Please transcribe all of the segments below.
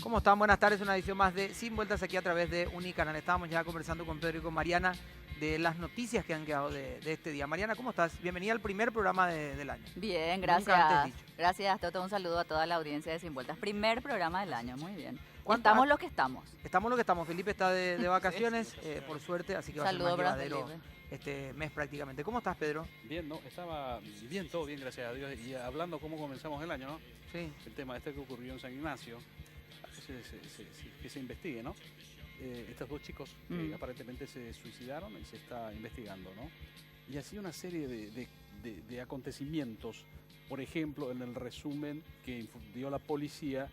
¿Cómo están? Buenas tardes, una edición más de Sin Vueltas aquí a través de Unicanal. Estábamos ya conversando con Pedro y con Mariana de las noticias que han quedado de este día. Mariana, ¿cómo estás? Bienvenida al primer programa del año. Bien, Nunca antes gracias. dicho. Gracias, Toto. Un saludo a toda la audiencia de Sin Vueltas. Primer programa del año, muy bien. ¿Cuánto Estamos ha- lo que estamos. Estamos lo que estamos. Felipe está de vacaciones, por suerte, así que va a ser Saludo más para llevadero Felipe. este mes prácticamente. ¿Cómo estás, Pedro? Bien, ¿no? Estaba bien, todo bien, gracias a Dios. Y hablando cómo comenzamos el año, ¿no? Sí. El tema este que ocurrió en San Ignacio, que se investigue, ¿no? Estos dos chicos que aparentemente se suicidaron y se está investigando, ¿no? Y así una serie de acontecimientos, por ejemplo, en el resumen que dio la policía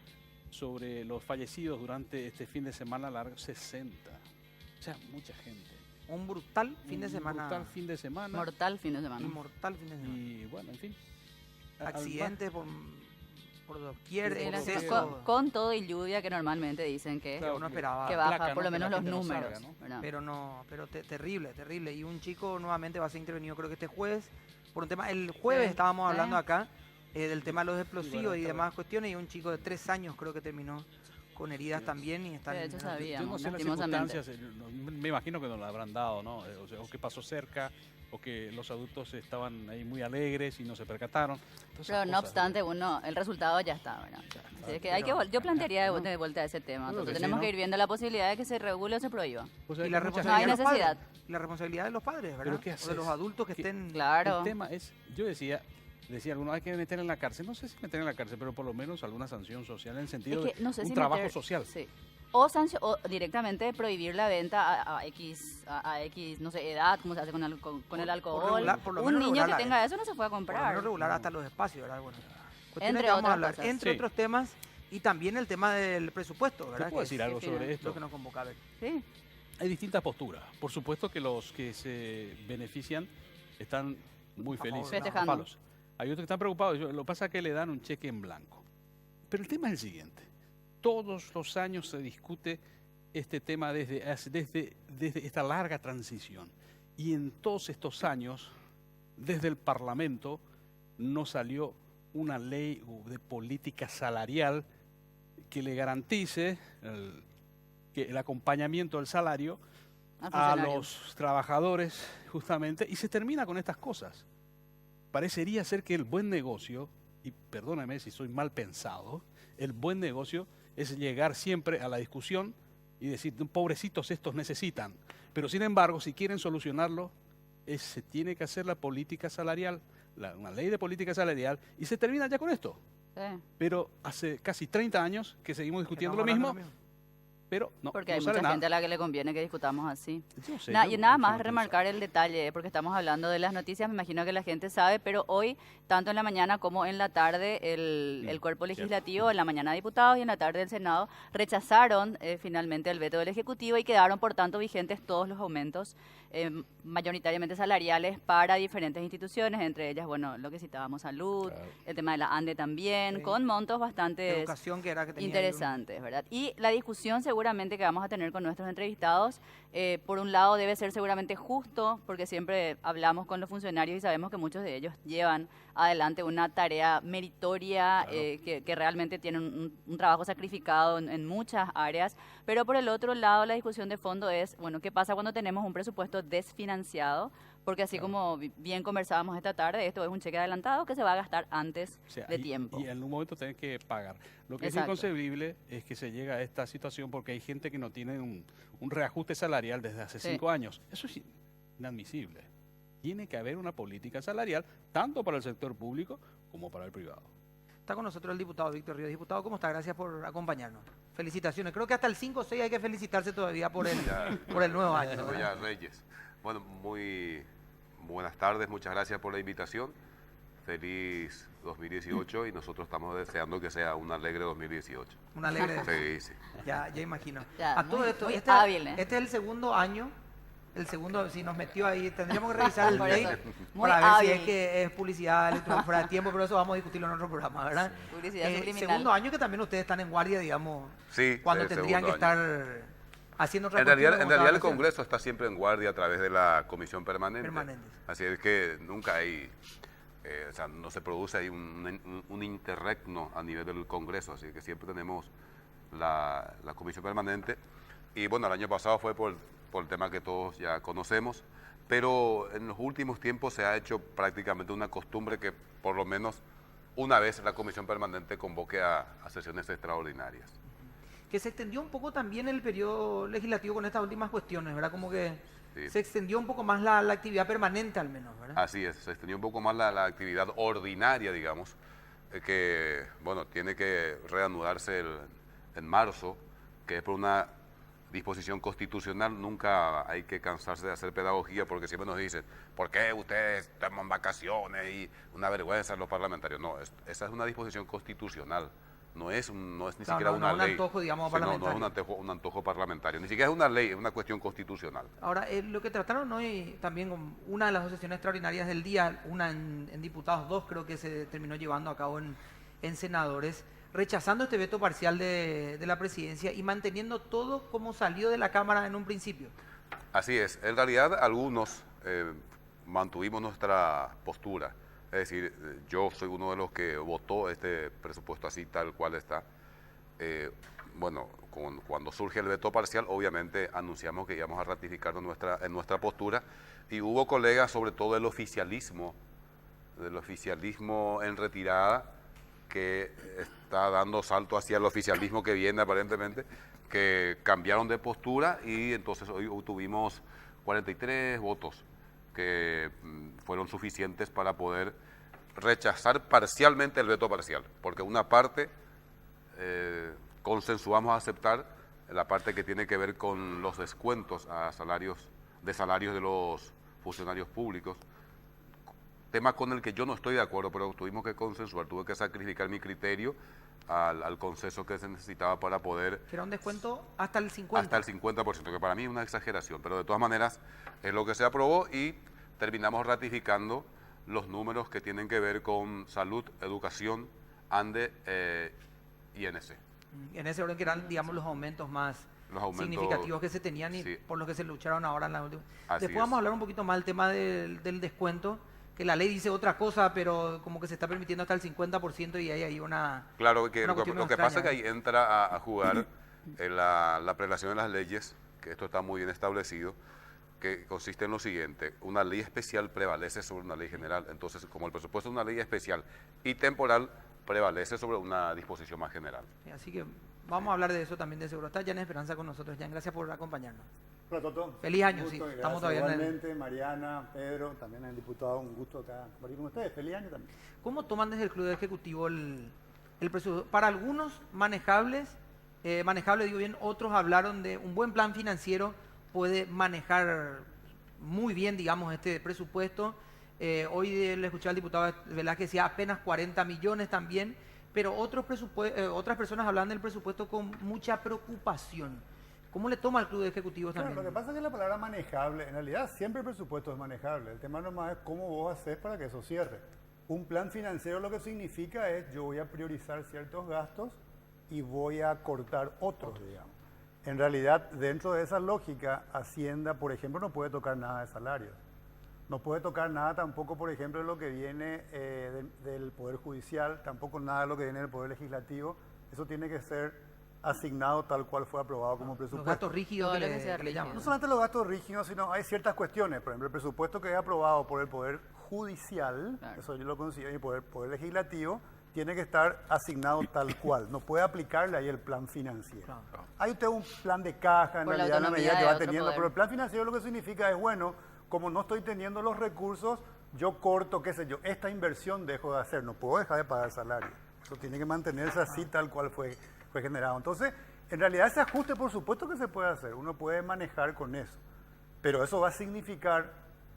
sobre los fallecidos durante este fin de semana largo, 60. O sea, mucha gente. Un brutal fin de semana. Brutal fin de semana. Mortal fin de semana. Inmortal fin de semana. Y bueno, en fin. Accidentes por doquier, Sí, Sí, exceso. con todo y lluvia que normalmente dicen que, Claro, uno esperaba. que baja placa, por ¿no? lo Que la menos los gente no números. salga, ¿no? ¿verdad? Pero terrible, terrible. Y un chico nuevamente va a ser intervenido, creo que este jueves, por un tema. El jueves Sí, estábamos sí. hablando acá del tema de los explosivos bueno, y está demás cuestiones. Y un chico de 3 años creo que terminó con heridas también y están. De hecho, sabía. Yo no sé las lastimosamente. circunstancias, me imagino que nos la habrán dado, ¿no? O sea, o que pasó cerca, o que los adultos estaban ahí muy alegres y no se percataron. Todas esas Pero no cosas, obstante, el resultado ya está, ¿verdad? Así es que hay que yo plantearía de vuelta ese tema. Creo que Entonces, sí, tenemos ¿no? que ir viendo la posibilidad de que se regule o se prohíba. O sea, Y la que mucha No hay responsabilidad de los necesidad. padres. Y la responsabilidad de los padres, ¿verdad? ¿Pero qué O de haces? los adultos que ¿Qué? estén. Claro. El tema es, yo decía algunos hay que meter en la cárcel, no sé si meter en la cárcel, pero por lo menos alguna sanción social en el sentido Es que no sé de un si trabajo meter- social. Sí. O directamente prohibir la venta a X, no sé, edad, como se hace con el alcohol. por lo Un menos niño regular que la tenga eso no se puede Por lo comprar. menos regular hasta los espacios, ¿verdad? Bueno, cuestiones Entre que vamos a otras hablar, cosas. entre Sí. otros temas, y también el tema del presupuesto, ¿verdad? ¿Te puedo Que decir es algo sobre lo esto? que nos convoca a ver. Sí. Hay distintas posturas. Por supuesto que los que se benefician están muy A favor, felices. Festejando. palos. Hay otros que están preocupados. Lo que pasa es que le dan un cheque en blanco. Pero el tema es el siguiente. Todos los años se discute este tema desde esta larga transición. Y en todos estos años, desde el Parlamento, no salió una ley de política salarial que le garantice el acompañamiento del salario Al a funcionario. los trabajadores, justamente, y se termina con estas cosas. Parecería ser que el buen negocio, y perdóname si soy mal pensado, el buen negocio es llegar siempre a la discusión y decir, pobrecitos estos necesitan. Pero sin embargo, si quieren solucionarlo, se tiene que hacer la política salarial, una ley de política salarial, y se termina ya con esto. Sí. Pero hace casi 30 años que seguimos discutiendo lo Estamos mismo, hablando pero no, Porque no hay sale mucha nada. gente a la que le conviene que discutamos así. Yo sé, Y yo nada soy más muy remarcar el detalle, porque estamos hablando de las noticias, me imagino que la gente sabe, pero hoy, tanto en la mañana como en la tarde, el cuerpo cierto. legislativo, en la mañana diputados y en la tarde el Senado, rechazaron finalmente el veto del Ejecutivo y quedaron, por tanto, vigentes todos los aumentos, mayoritariamente salariales, para diferentes instituciones, entre ellas, bueno, lo que citábamos, salud, Claro. el tema de la ANDE también, Sí. con montos bastante Educación que era que tenía ahí interesantes, ¿verdad? Y la discusión seguramente que vamos a tener con nuestros entrevistados, por un lado debe ser seguramente justo, porque siempre hablamos con los funcionarios y sabemos que muchos de ellos llevan adelante una tarea meritoria, Claro. que realmente tienen un trabajo sacrificado en muchas áreas, pero por el otro lado la discusión de fondo es, bueno, ¿qué pasa cuando tenemos un presupuesto desfinanciado? Porque así Claro. como bien conversábamos esta tarde, esto es un cheque adelantado que se va a gastar antes O sea, de y- tiempo. Y en un momento tienen que pagar. Lo que Exacto. es inconcebible es que se llega a esta situación porque hay gente que no tiene un reajuste salarial desde hace Sí. 5 años. Eso es inadmisible. Tiene que haber una política salarial tanto para el sector público como para el privado. Está con nosotros el diputado Víctor Ríos. Diputado, ¿cómo está? Gracias por acompañarnos. Felicitaciones. Creo que hasta el 5 o 6 hay que felicitarse todavía por por el nuevo año. ¿verdad? Doña Reyes. Bueno, muy buenas tardes, muchas gracias por la invitación. Feliz 2018 y nosotros estamos deseando que sea un alegre 2018. Un alegre. Sí, sí. Ya imagino. Ya, A todo muy- esto, muy este, hábil, ¿eh? este es el segundo año. El segundo, si nos metió ahí, tendríamos que revisar el Por ley eso, muy para ver si hábil. es que es publicidad electrónica fuera de tiempo, pero eso vamos a discutirlo en otro programa, ¿verdad? Publicidad subliminal. Segundo año que también ustedes están en guardia, digamos, Sí, cuando el tendrían que segundo año. estar haciendo otra En cuestión, realidad, como el estaban haciendo. Congreso está siempre en guardia a través de la comisión permanente. Permanentes. Así es que nunca hay, o sea, no se produce ahí un interregno a nivel del Congreso, así que siempre tenemos la comisión permanente. Y bueno, el año pasado fue por el tema que todos ya conocemos, pero en los últimos tiempos se ha hecho prácticamente una costumbre que por lo menos una vez la comisión permanente convoque a sesiones extraordinarias. Que se extendió un poco también el periodo legislativo con estas últimas cuestiones, ¿verdad? Como que Sí. se extendió un poco más la actividad permanente al menos, ¿verdad? Así es, se extendió un poco más la actividad ordinaria, digamos, que, bueno, tiene que reanudarse en marzo, que es por una disposición constitucional. Nunca hay que cansarse de hacer pedagogía porque siempre nos dicen, ¿por qué ustedes toman vacaciones y una vergüenza los parlamentarios? No, esa es una disposición constitucional. No es ni siquiera una un ley. antojo, digamos, Sí, no parlamentario. es un antojo parlamentario. Ni siquiera es una ley, es una cuestión constitucional. Ahora, lo que trataron hoy también con una de las dos sesiones extraordinarias del día, una en diputados, dos creo que se terminó llevando a cabo en senadores, rechazando este veto parcial de la presidencia y manteniendo todo como salió de la Cámara en un principio. Así es. En realidad, algunos mantuvimos nuestra postura. Es decir, yo soy uno de los que votó este presupuesto así, tal cual está. Bueno, cuando surge el veto parcial, obviamente anunciamos que íbamos a ratificar en nuestra postura, y hubo colegas, sobre todo del oficialismo en retirada, que está dando salto hacia el oficialismo que viene aparentemente, que cambiaron de postura, y entonces hoy tuvimos 43 votos que fueron suficientes para poder rechazar parcialmente el veto parcial, porque una parte consensuamos a aceptar, la parte que tiene que ver con los descuentos a salarios de los funcionarios públicos, tema con el que yo no estoy de acuerdo, pero tuvimos que consensuar, tuve que sacrificar mi criterio al consenso que se necesitaba para poder... Que era un descuento hasta el 50%. Hasta el 50%, que para mí es una exageración, pero de todas maneras es lo que se aprobó, y terminamos ratificando los números que tienen que ver con salud, educación, ANDE, INC. En ese orden que eran, digamos, los aumentos más Los aumentos, significativos que se tenían y sí. por los que se lucharon ahora en la última. Así Después vamos a es. hablar un poquito más del tema del descuento, que la ley dice otra cosa, pero como que se está permitiendo hasta el 50% y hay ahí una... Claro, que una lo cuestión que pasa es que extraña, ahí entra a jugar la prelación de las leyes, que esto está muy bien establecido, que consiste en lo siguiente: una ley especial prevalece sobre una ley general. Entonces, como el presupuesto es una ley especial y temporal, prevalece sobre una disposición más general. Así que vamos a hablar de eso también de seguro. Está Jan Esperanza con nosotros. Jan, gracias por acompañarnos. Hola, Toto. Feliz año, Un sí. gusto, Estamos gracias. todavía en el... Igualmente, Mariana, Pedro, también el diputado, un gusto acá compartir con ustedes. Feliz año también. ¿Cómo toman desde el Club Ejecutivo el presupuesto? Para algunos manejables, digo bien, otros hablaron de un buen plan financiero, puede manejar muy bien, digamos, este presupuesto. Hoy le escuché al diputado Velázquez que decía apenas 40 millones también, pero otras personas hablan del presupuesto con mucha preocupación. ¿Cómo le toma al Club de Ejecutivos Claro, también? lo que pasa es que la palabra manejable, en realidad siempre el presupuesto es manejable. El tema nomás es cómo vos haces para que eso cierre. Un plan financiero lo que significa es yo voy a priorizar ciertos gastos y voy a cortar otros, digamos. En realidad, dentro de esa lógica, Hacienda, por ejemplo, no puede tocar nada de salarios. No puede tocar nada tampoco, por ejemplo, de lo que viene del Poder Judicial, tampoco nada de lo que viene del Poder Legislativo. Eso tiene que ser asignado tal cual fue aprobado como presupuesto. Los gastos rígidos Todo que lo que sea le llaman. No solamente los gastos rígidos, sino hay ciertas cuestiones. Por ejemplo, el presupuesto que es aprobado por el Poder Judicial, Claro. eso yo lo considero, y por el Poder Legislativo, tiene que estar asignado tal cual. No puede aplicarle ahí el plan financiero. Claro. Hay usted un plan de caja, en Por la realidad, en la medida autonomía que de va otro teniendo, poder. pero el plan financiero lo que significa es, bueno, como no estoy teniendo los recursos, yo corto, qué sé yo, esta inversión dejo de hacer, no puedo dejar de pagar salario. Eso tiene que mantenerse así tal cual fue generado. Entonces, en realidad ese ajuste, por supuesto que se puede hacer, uno puede manejar con eso, pero eso va a significar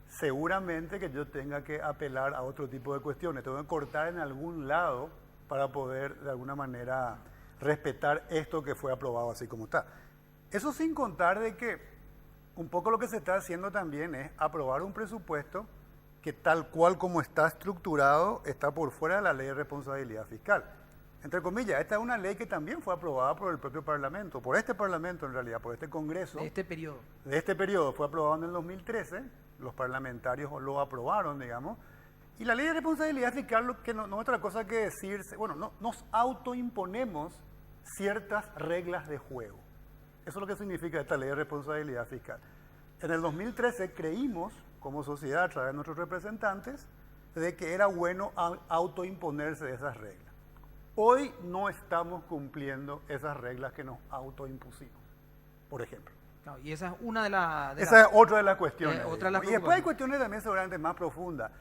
seguramente que yo tenga que apelar a otro tipo de cuestiones, tengo que cortar en algún lado para poder de alguna manera respetar esto que fue aprobado así como está. Eso sin contar de que un poco lo que se está haciendo también es aprobar un presupuesto que tal cual como está estructurado está por fuera de la ley de responsabilidad fiscal. Entre comillas, esta es una ley que también fue aprobada por el propio Parlamento, por este Parlamento en realidad, por este Congreso. De este periodo. De este periodo, fue aprobado en el 2013, los parlamentarios lo aprobaron, digamos, y la ley de responsabilidad fiscal, que no es otra cosa que decir, bueno, no, nos autoimponemos ciertas reglas de juego. Eso es lo que significa esta ley de responsabilidad fiscal. En el 2013 creímos, como sociedad, a través de nuestros representantes, de que era bueno autoimponerse esas reglas. Hoy no estamos cumpliendo esas reglas que nos autoimpusimos, por ejemplo. No, y esa es una de las... Esa es otra de las cuestiones. otra de las y después hay preocupaciones. cuestiones también seguramente más profundas.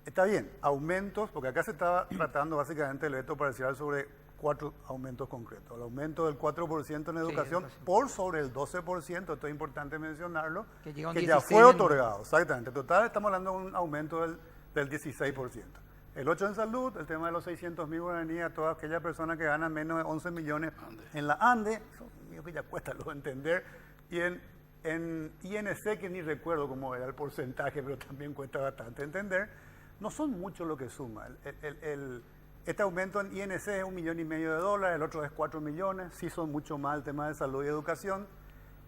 Está bien, aumentos, porque acá se estaba tratando básicamente el veto parcial sobre 4 aumentos concretos. El aumento del 4% en educación educación. por sobre el 12%, esto es importante mencionarlo, Que llega a un que ya 16 fue en- otorgado, exactamente. En total estamos hablando de un aumento del 16%. El 8% en salud, el tema de los 600.000 guaraníes a todas aquellas personas que ganan menos de 11 millones en la ANDE, eso mío que ya cuesta luego entender, y en INC, que ni recuerdo cómo era el porcentaje, pero también cuesta bastante entender, no son mucho lo que suma. Este aumento en INC es $1,5 millones, el otro es 4 millones, sí son mucho más el tema de salud y educación,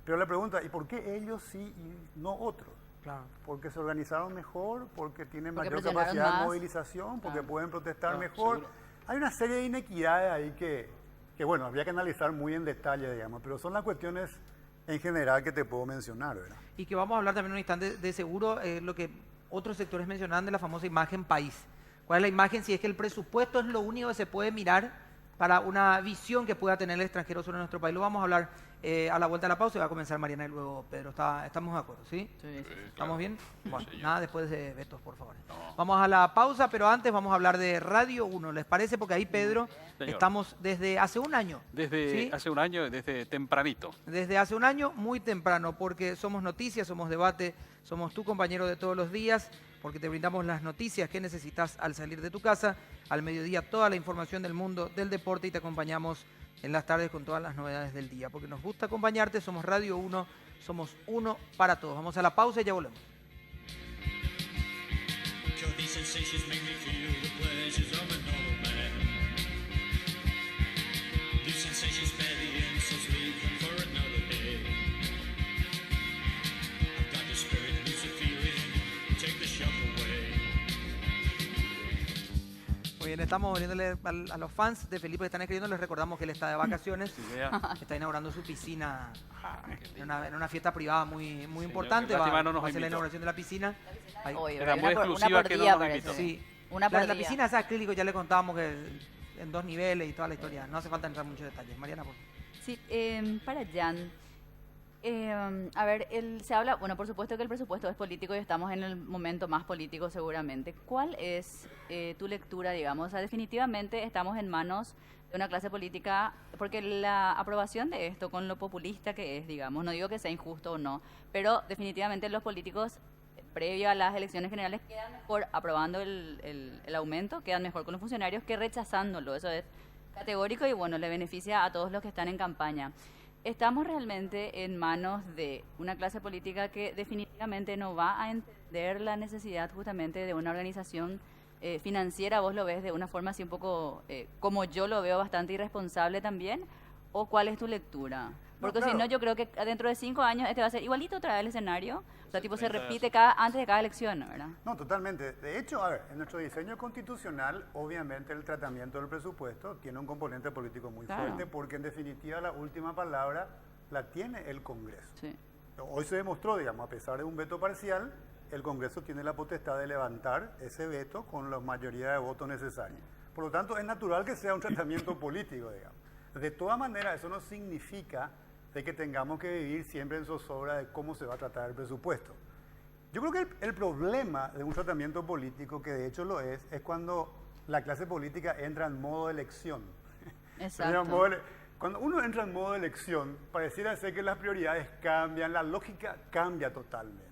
pero la pregunta, ¿y por qué ellos sí y no otros? Claro. Porque se organizaron mejor, porque tienen Porque mayor presionaron capacidad de más. movilización, porque Claro. pueden protestar Claro, mejor. seguro. Hay una serie de inequidades ahí que, bueno, habría que analizar muy en detalle, digamos, pero son las cuestiones en general que te puedo mencionar, ¿verdad? Y que vamos a hablar también en un instante de seguro lo que otros sectores mencionaban de la famosa imagen país. ¿Cuál es la imagen? Si es que el presupuesto es lo único que se puede mirar para una visión que pueda tener el extranjero sobre nuestro país. Lo vamos a hablar a la vuelta de la pausa y va a comenzar Mariana y luego Pedro. ¿Estamos de acuerdo? ¿Sí? Sí, sí. ¿Estamos bien? Bueno, señor. nada después de vetos, por favor. Vamos a la pausa, pero antes vamos a hablar de Radio 1, ¿les parece? Porque ahí, Pedro, Señor. estamos desde hace un año. Desde ¿sí? hace un año, desde tempranito. Desde hace un año, muy temprano, porque somos noticias, somos debate, somos tu compañero de todos los días, porque te brindamos las noticias que necesitas al salir de tu casa, al mediodía toda la información del mundo del deporte y te acompañamos en las tardes con todas las novedades del día, porque nos gusta acompañarte, somos Radio 1, somos uno para todos. Vamos a la pausa y ya volvemos. These sensations make me feel the pleasures of an old man. These sensations spare the insults, leave them for another day. I've got the spirit, lose the feeling, take the shock away. Muy bien, estamos volviéndole a los fans de Felipe que están escribiendo, les recordamos que él está de vacaciones, Vea. está inaugurando su piscina Ah, qué en lindo. una fiesta privada muy Señor, importante, qué lástima va, no nos va a ser la invitó. inauguración de la piscina. Ahí- Hoy, Era ¿verdad? muy Una exclusiva por que no día, nos parece. invitó. Sí, Una por la día. piscina es acrílico, ya le contábamos que en 2 niveles y toda la historia. No hace falta entrar en muchos detalles. Mariana, por favor. Sí, para Jan. A ver, se habla, bueno, por supuesto que el presupuesto es político y estamos en el momento más político seguramente. ¿Cuál es tu lectura, digamos? O sea, definitivamente estamos en manos de una clase política, porque la aprobación de esto con lo populista que es, digamos, no digo que sea injusto o no, pero definitivamente los políticos, previo a las elecciones generales, quedan mejor aprobando el aumento, quedan mejor con los funcionarios que rechazándolo. Eso es categórico y bueno, le beneficia a todos los que están en campaña. Estamos realmente en manos de una clase política que definitivamente no va a entender la necesidad justamente de una organización financiera. ¿Vos lo ves de una forma así un poco, como yo lo veo, bastante irresponsable también? ¿O cuál es tu lectura? Porque claro. si no, yo creo que dentro de 5 años este va a ser igualito otra vez el escenario. O sea, tipo se 30 repite antes de cada elección, ¿verdad? No, totalmente. De hecho, a ver, en nuestro diseño constitucional, obviamente el tratamiento del presupuesto tiene un componente político muy Claro. fuerte, porque en definitiva la última palabra la tiene el Congreso. Sí. Hoy se demostró, digamos, a pesar de un veto parcial, el Congreso tiene la potestad de levantar ese veto con la mayoría de votos necesarios. Por lo tanto, es natural que sea un tratamiento político, digamos. De todas maneras, eso no significa de que tengamos que vivir siempre en zozobra de cómo se va a tratar el presupuesto. Yo creo que el problema de un tratamiento político, que de hecho lo es cuando la clase política entra en modo elección. Exacto. Cuando uno entra en modo elección, pareciera ser que las prioridades cambian, la lógica cambia totalmente.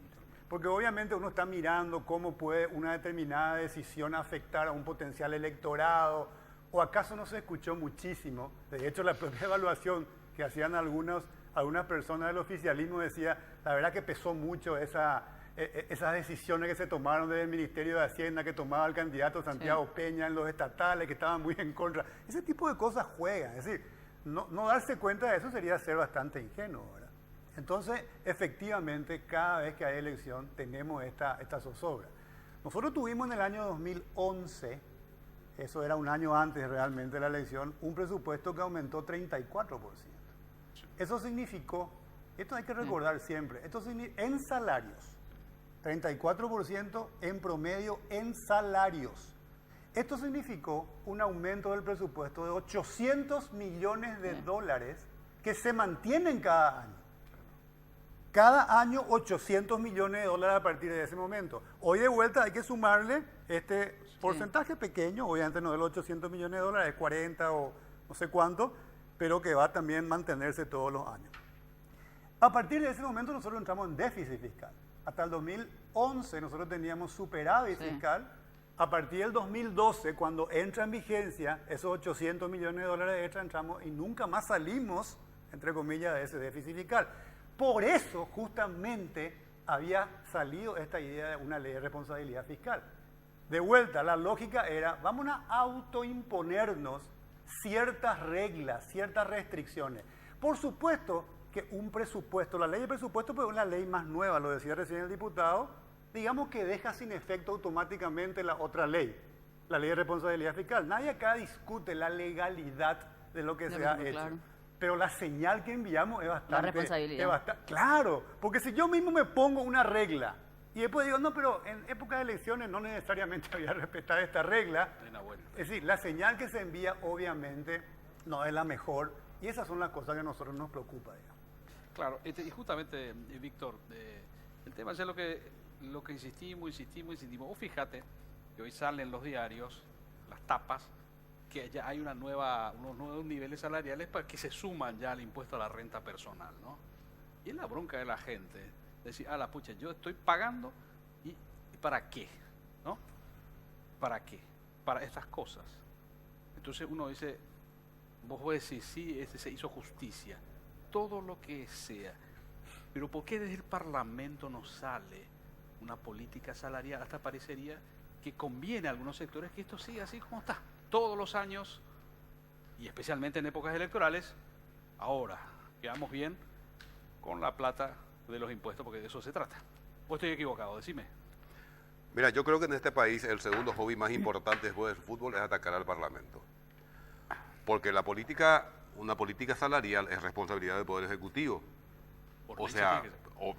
Porque obviamente uno está mirando cómo puede una determinada decisión afectar a un potencial electorado, o acaso no se escuchó muchísimo. De hecho, la propia evaluación que hacían algunas personas del oficialismo decía, la verdad que pesó mucho esas decisiones que se tomaron desde el Ministerio de Hacienda, que tomaba el candidato Santiago Peña en los estatales, que estaban muy en contra. Ese tipo de cosas juegan. Es decir, no darse cuenta de eso sería ser bastante ingenuo, ¿verdad? Entonces, efectivamente, cada vez que hay elección tenemos esta zozobra. Nosotros tuvimos en el año 2011 eso era un año antes realmente de la elección, un presupuesto que aumentó 34%. Eso significó, esto hay que recordar siempre, esto en salarios, 34% en promedio en salarios. Esto significó un aumento del presupuesto de 800 millones de dólares que se mantienen cada año. Cada año 800 millones de dólares a partir de ese momento. Hoy de vuelta hay que sumarle este porcentaje pequeño, obviamente no de los 800 millones de dólares, es 40 o no sé cuánto, pero que va también a mantenerse todos los años. A partir de ese momento nosotros entramos en déficit fiscal. Hasta el 2011 nosotros teníamos superávit fiscal. A partir del 2012, cuando entra en vigencia esos 800 millones de dólares extra, entramos y nunca más salimos, entre comillas, de ese déficit fiscal. Por eso, justamente, había salido esta idea de una ley de responsabilidad fiscal. De vuelta, la lógica era, vamos a autoimponernos ciertas reglas, ciertas restricciones. Por supuesto que un presupuesto, la ley de presupuesto, pues es una ley más nueva, lo decía recién el diputado, digamos que deja sin efecto automáticamente la otra ley, la ley de responsabilidad fiscal. Nadie acá discute la legalidad de lo que se ha hecho. Claro. Pero la señal que enviamos es bastante... La responsabilidad. Claro, porque si yo mismo me pongo una regla y después digo, no, pero en época de elecciones no necesariamente había que respetar esta regla. Es decir, la señal que se envía obviamente no es la mejor y esas son las cosas que a nosotros nos preocupa, digamos. Claro, y justamente, Víctor, el tema es lo que insistimos. Vos fíjate que hoy salen los diarios, las tapas, que ya hay unos nuevos niveles salariales para que se suman ya al impuesto a la renta personal, ¿no? Y es la bronca de la gente, decir, la pucha, yo estoy pagando y ¿para qué? ¿No? ¿Para qué? Para estas cosas. Entonces uno dice, vos decís, sí, se hizo justicia, todo lo que sea, pero ¿por qué desde el Parlamento no sale una política salarial? Hasta parecería que conviene a algunos sectores que esto siga así como está. Todos los años, y especialmente en épocas electorales, ahora quedamos bien con la plata de los impuestos, porque de eso se trata. ¿O estoy equivocado? Decime. Mira, yo creo que en este país el segundo hobby más importante después del fútbol es atacar al Parlamento. Porque una política salarial es responsabilidad del Poder Ejecutivo. O sea,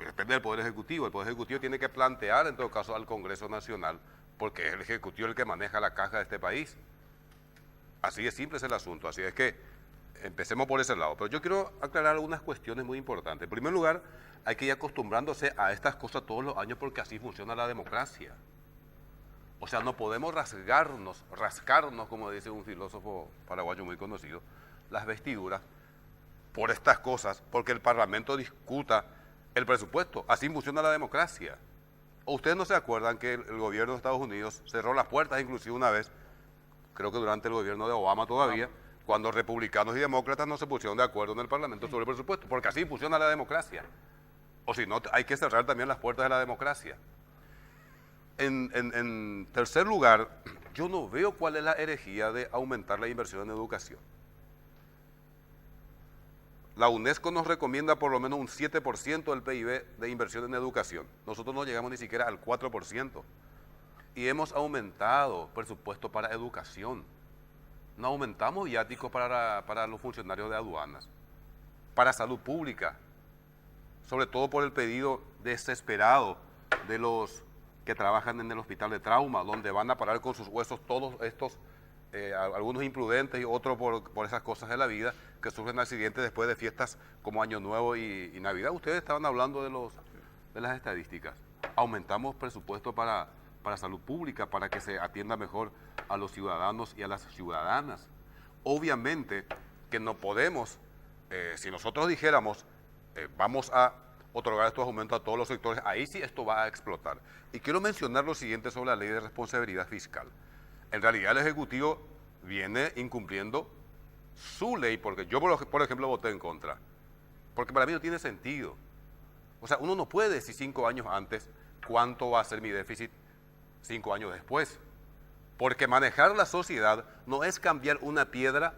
depende del Poder Ejecutivo. El Poder Ejecutivo tiene que plantear, en todo caso, al Congreso Nacional, porque es el Ejecutivo el que maneja la caja de este país. Así de simple es el asunto, así es que empecemos por ese lado. Pero yo quiero aclarar algunas cuestiones muy importantes. En primer lugar, hay que ir acostumbrándose a estas cosas todos los años porque así funciona la democracia. O sea, no podemos rascarnos, como dice un filósofo paraguayo muy conocido, las vestiduras por estas cosas, porque el Parlamento discuta el presupuesto. Así funciona la democracia. ¿O ustedes no se acuerdan que el gobierno de Estados Unidos cerró las puertas inclusive una vez, creo que durante el gobierno de Obama todavía, cuando republicanos y demócratas no se pusieron de acuerdo en el Parlamento sobre el presupuesto? Porque así funciona la democracia. O si no, hay que cerrar también las puertas de la democracia. En tercer lugar, yo no veo cuál es la herejía de aumentar la inversión en educación. La UNESCO nos recomienda por lo menos un 7% del PIB de inversión en educación. Nosotros no llegamos ni siquiera al 4%. Y hemos aumentado presupuesto para educación. No aumentamos viáticos para los funcionarios de aduanas, para salud pública, sobre todo por el pedido desesperado de los que trabajan en el hospital de trauma, donde van a parar con sus huesos todos estos, algunos imprudentes y otros por esas cosas de la vida, que sufren accidentes después de fiestas como Año Nuevo y Navidad. Ustedes estaban hablando de las estadísticas. Aumentamos presupuesto para salud pública, para que se atienda mejor a los ciudadanos y a las ciudadanas. Obviamente que no podemos, si nosotros dijéramos, vamos a otorgar estos aumentos a todos los sectores, ahí sí esto va a explotar. Y quiero mencionar lo siguiente sobre la ley de responsabilidad fiscal. En realidad el Ejecutivo viene incumpliendo su ley, porque yo, por ejemplo, voté en contra, porque para mí no tiene sentido. O sea, uno no puede decir 5 años antes cuánto va a ser mi déficit 5 años después, porque manejar la sociedad no es cambiar una piedra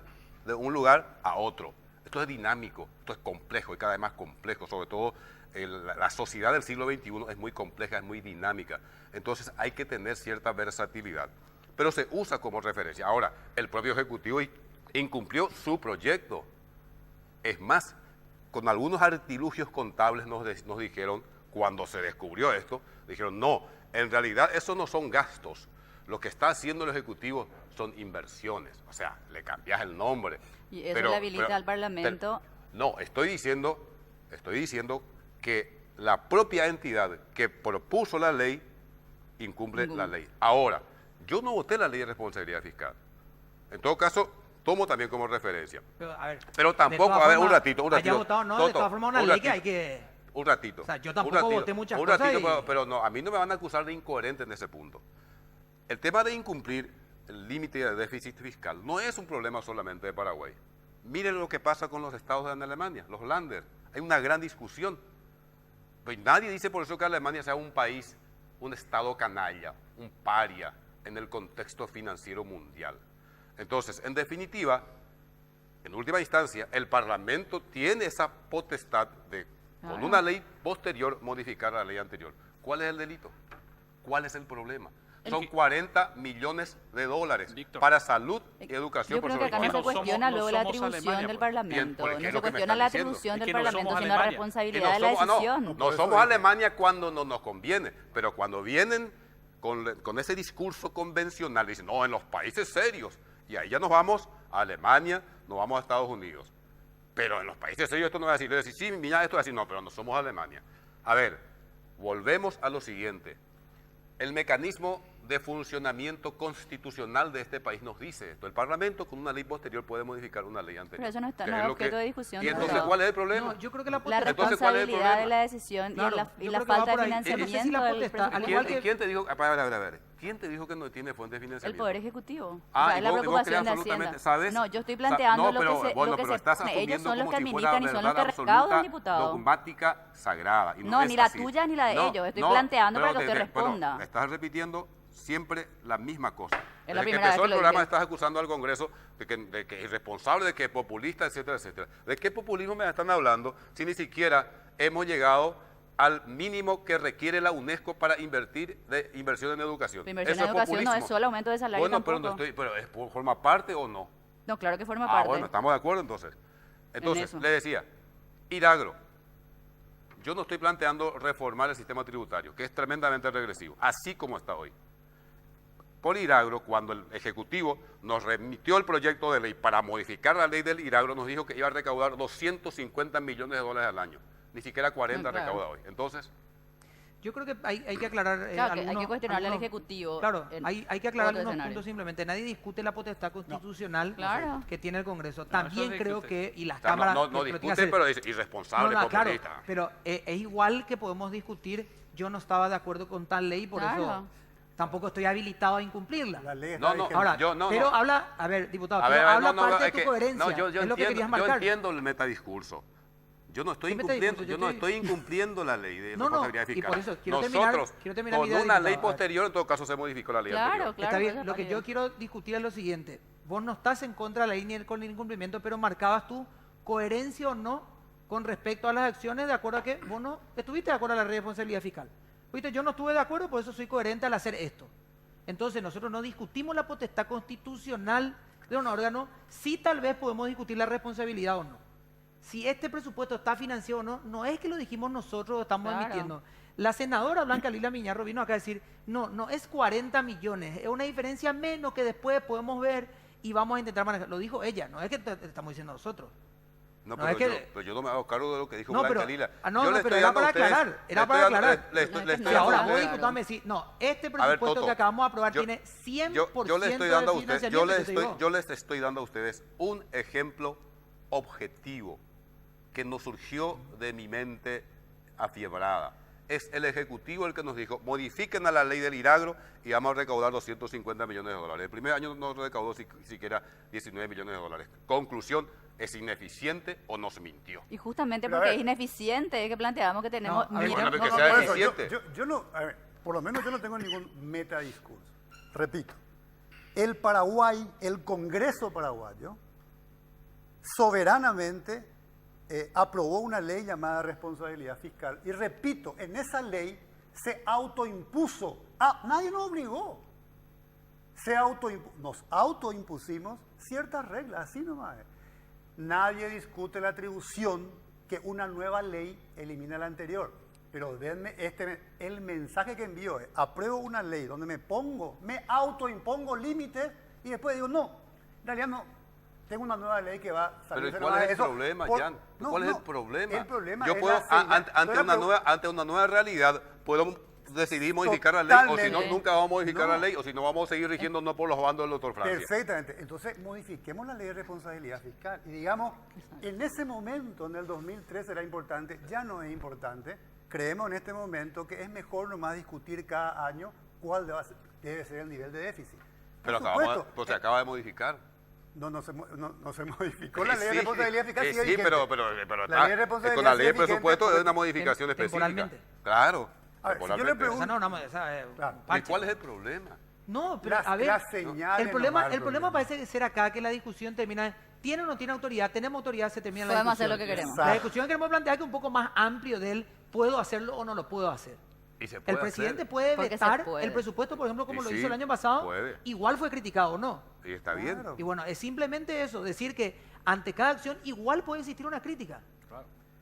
de un lugar a otro. Esto es dinámico, esto es complejo y cada vez más complejo, sobre todo la sociedad del siglo XXI es muy compleja, es muy dinámica, entonces hay que tener cierta versatilidad. pero se usa como referencia. Ahora, el propio Ejecutivo incumplió su proyecto. Es más, con algunos artilugios contables nos dijeron, cuando se descubrió esto, dijeron, no, en realidad eso no son gastos. Lo que está haciendo el Ejecutivo son inversiones. O sea, le cambias el nombre. Y eso le habilita al Parlamento. No, estoy diciendo que la propia entidad que propuso la ley incumple la ley. Ahora, yo no voté la ley de responsabilidad fiscal. En todo caso, tomo también como referencia. Pero, a ver, Pero de tampoco, todas a ver, formas, un ratito. haya votado, no, de Toto, todas formas una un ley que ratito, hay que... Un ratito. O sea, yo un tampoco ratito, voté muchas un cosas ratito, y- pero no, a mí no me van a acusar de incoherente en ese punto. El tema de incumplir el límite de déficit fiscal no es un problema solamente de Paraguay. Miren lo que pasa con los estados en Alemania, los Länder. Hay una gran discusión. Pues nadie dice por eso que Alemania sea un país, un estado canalla, un paria en el contexto financiero mundial. Entonces, en definitiva, en última instancia, el Parlamento tiene esa potestad de, con Claro. una ley posterior, modificar la ley anterior. ¿Cuál es el delito? ¿Cuál es el problema? Son 40 millones de dólares Víctor. para salud y educación. Yo por creo que sobre acá todo. no se no somos- cuestiona no luego la somos atribución Alemania, del pues. Parlamento. Bien, porque No es se lo que me cuestiona están la diciendo. atribución Es del que no somos Parlamento, sino la Alemania. Y responsabilidad no de la somos, decisión. no somos Alemania cuando no nos conviene, pero cuando vienen con ese discurso convencional, dicen, no, en los países serios, y ahí ya nos vamos a Alemania, nos vamos a Estados Unidos. Pero en los países serios esto no es así, le decís, sí, mira, esto es así, no, pero no somos Alemania. A ver, volvemos a lo siguiente. El mecanismo de funcionamiento constitucional de este país nos dice esto. El Parlamento con una ley posterior puede modificar una ley anterior. Pero eso no está- que no es es lo objeto de discusión, ¿Y entonces diputado. cuál es el problema? No, yo creo que la La potestad... Entonces, ¿cuál es el responsabilidad de problema? la decisión Claro, y la yo creo que va falta de por ahí. No sé si la financiamiento del potestad, al presupuesto. igual que- ¿Quién te dijo? A ver. ¿Quién te dijo que no tiene fuente de El financiamiento? Poder Ejecutivo. Ah, O sea, y es la vos crees preocupación de absolutamente, Hacienda. ¿sabes? No, yo estoy planteando No, lo pero, que se... bueno, lo que pero se estás ellos asumiendo son los como que si fuera administran y son los que verdad recaudan, absoluta, diputado. dogmática, sagrada. Y No, es ni la así. tuya ni la de No, ellos. Estoy no, planteando pero para que usted pero responda. estás repitiendo siempre la misma cosa. Es la Desde que primera vez empezó que el lo programa dije. estás acusando al Congreso de que es irresponsable, de que es populista, etcétera, etcétera. ¿De qué populismo me están hablando si ni siquiera hemos llegado al mínimo que requiere la UNESCO para invertir de inversión en educación? La inversión Eso en educación no es populismo. solo aumento de salario Bueno, tampoco. pero ¿forma parte o no? No, claro que forma Ah, parte. bueno, estamos de acuerdo entonces. Entonces, eso. le decía, Iragro, yo no estoy planteando reformar el sistema tributario, que es tremendamente regresivo, así como está hoy. Por Iragro, cuando el Ejecutivo nos remitió el proyecto de ley para modificar la ley del Iragro, nos dijo que iba a recaudar 250 millones de dólares al año. Ni siquiera 40 Claro. recauda hoy. Entonces, Yo creo que hay que aclarar Claro, que hay que cuestionarle al algunos- Ejecutivo Claro, en hay que aclarar otro algunos escenario. puntos simplemente. Nadie discute la potestad constitucional Claro. que tiene el Congreso. eso También se creo discute. que, y las o sea, cámaras... no lo tienen que discute, hacer. pero es irresponsable, No, claro, populista. pero es igual que podemos discutir, yo no estaba de acuerdo con tal ley, por Claro. eso tampoco estoy habilitado a incumplirla. La ley está No, no, vigente. Ahora, yo no, pero no. habla, a ver, diputado, A ver, pero a ver, habla no, no, parte de es tu que- coherencia, no, yo es lo que entiendo, querías yo marcar. entiendo el metadiscurso. Yo no estoy ¿Qué incumpliendo, metadiscurso? yo no estoy incumpliendo la ley de No, no, responsabilidad y fiscal. por eso quiero Nosotros, terminar mi con idea, una diputado. ley A ver. posterior, en todo caso se modificó la ley Claro, anterior. claro. Está bien, eso lo que está yo bien. quiero discutir es lo siguiente. Vos no estás en contra de la ley ni con el incumplimiento, pero marcabas tu coherencia o no con respecto a las acciones de acuerdo a que vos no estuviste de acuerdo a la ley de responsabilidad fiscal. Viste, yo no estuve de acuerdo, por eso soy coherente al hacer esto. Entonces nosotros no discutimos la potestad constitucional de un órgano, sí tal vez podemos discutir la responsabilidad o no. Si este presupuesto está financiado o no, no es que lo dijimos nosotros, lo estamos Claro. admitiendo. La senadora Blanca Lila Miñarro vino acá a decir, no es 40 millones, es una diferencia menos que después podemos ver y vamos a intentar manejar. Lo dijo ella, no es que te estamos diciendo nosotros. No, No, pero, es que- yo no me hago cargo de lo que dijo No, Blanca pero, Lila. no, Yo no, le pero estoy era dando a para ustedes- aclarar, era le para estoy dando- aclarar. le estoy- le No, estoy Y no, dando ahora a vos, ustedes- diputado, me decís, no, este A ver, presupuesto Toto, que acabamos de aprobar yo- tiene 100% yo le estoy dando a de ustedes, financiamiento. yo les estoy dando a ustedes un ejemplo objetivo que nos surgió de mi mente afiebrada. Es el Ejecutivo el que nos dijo, modifiquen a la ley del Iragro y vamos a recaudar 250 millones de dólares. El primer año no recaudó siquiera 19 millones de dólares. Conclusión, ¿es ineficiente o nos mintió? Y justamente Pero a porque ver. es ineficiente es que planteamos que tenemos... No, a ver, miren, bueno, que no, sea no, Por eso, eficiente. yo no, a ver, por lo menos yo no tengo ningún metadiscurso. Repito, el Paraguay, el Congreso paraguayo, soberanamente aprobó una ley llamada responsabilidad fiscal. Y repito, en esa ley se autoimpuso. Nadie nos obligó. nos autoimpusimos ciertas reglas, así nomás. Nadie discute la atribución que una nueva ley elimina la anterior. Pero denme el mensaje que envío es, apruebo una ley donde me autoimpongo límites y después digo, no, en realidad no, tengo una nueva ley que va a salir. Pero ¿cuál es el problema, Jan? ¿Cuál es el problema? El problema Yo es puedo, ante una nueva realidad, puedo decidir modificar la ley, o si no, Totalmente. nunca vamos a modificar No. la ley, o si no, vamos a seguir rigiéndonos por los bandos del doctor Francia. Perfectamente. Entonces, modifiquemos la ley de responsabilidad fiscal. Y digamos, en ese momento, en el 2013 era importante, ya no es importante. Creemos en este momento que es mejor nomás discutir cada año cuál debe ser el nivel de déficit. Pero Por supuesto, pues se acaba de modificar. no se modificó la ley de responsabilidad fiscal. sigue sí, vigente. pero La ley de responsabilidad con la ley de sigue vigente presupuesto porque es una modificación específica. temporalmente. Claro. A ver, si yo le temporalmente. pregunto- Esa no, no, esa es Claro. un ¿Y parche. cuál es el problema? No, pero Las- a ver, las señales el problema, nomás, el problema parece ser acá que la discusión termina en, ¿tiene o no tiene autoridad? Tenemos autoridad, se termina la Podemos discusión. hacer lo que queremos. La discusión que queremos plantear que es un poco más amplio del ¿puedo hacerlo o no lo puedo hacer? Y se puede El presidente hacer. puede Porque se vetar puede. el presupuesto, por ejemplo, como Y lo sí, hizo el año pasado, puede. igual fue criticado o no. Y está bien. Claro. Y bueno, es simplemente eso, decir que ante cada acción igual puede existir una crítica.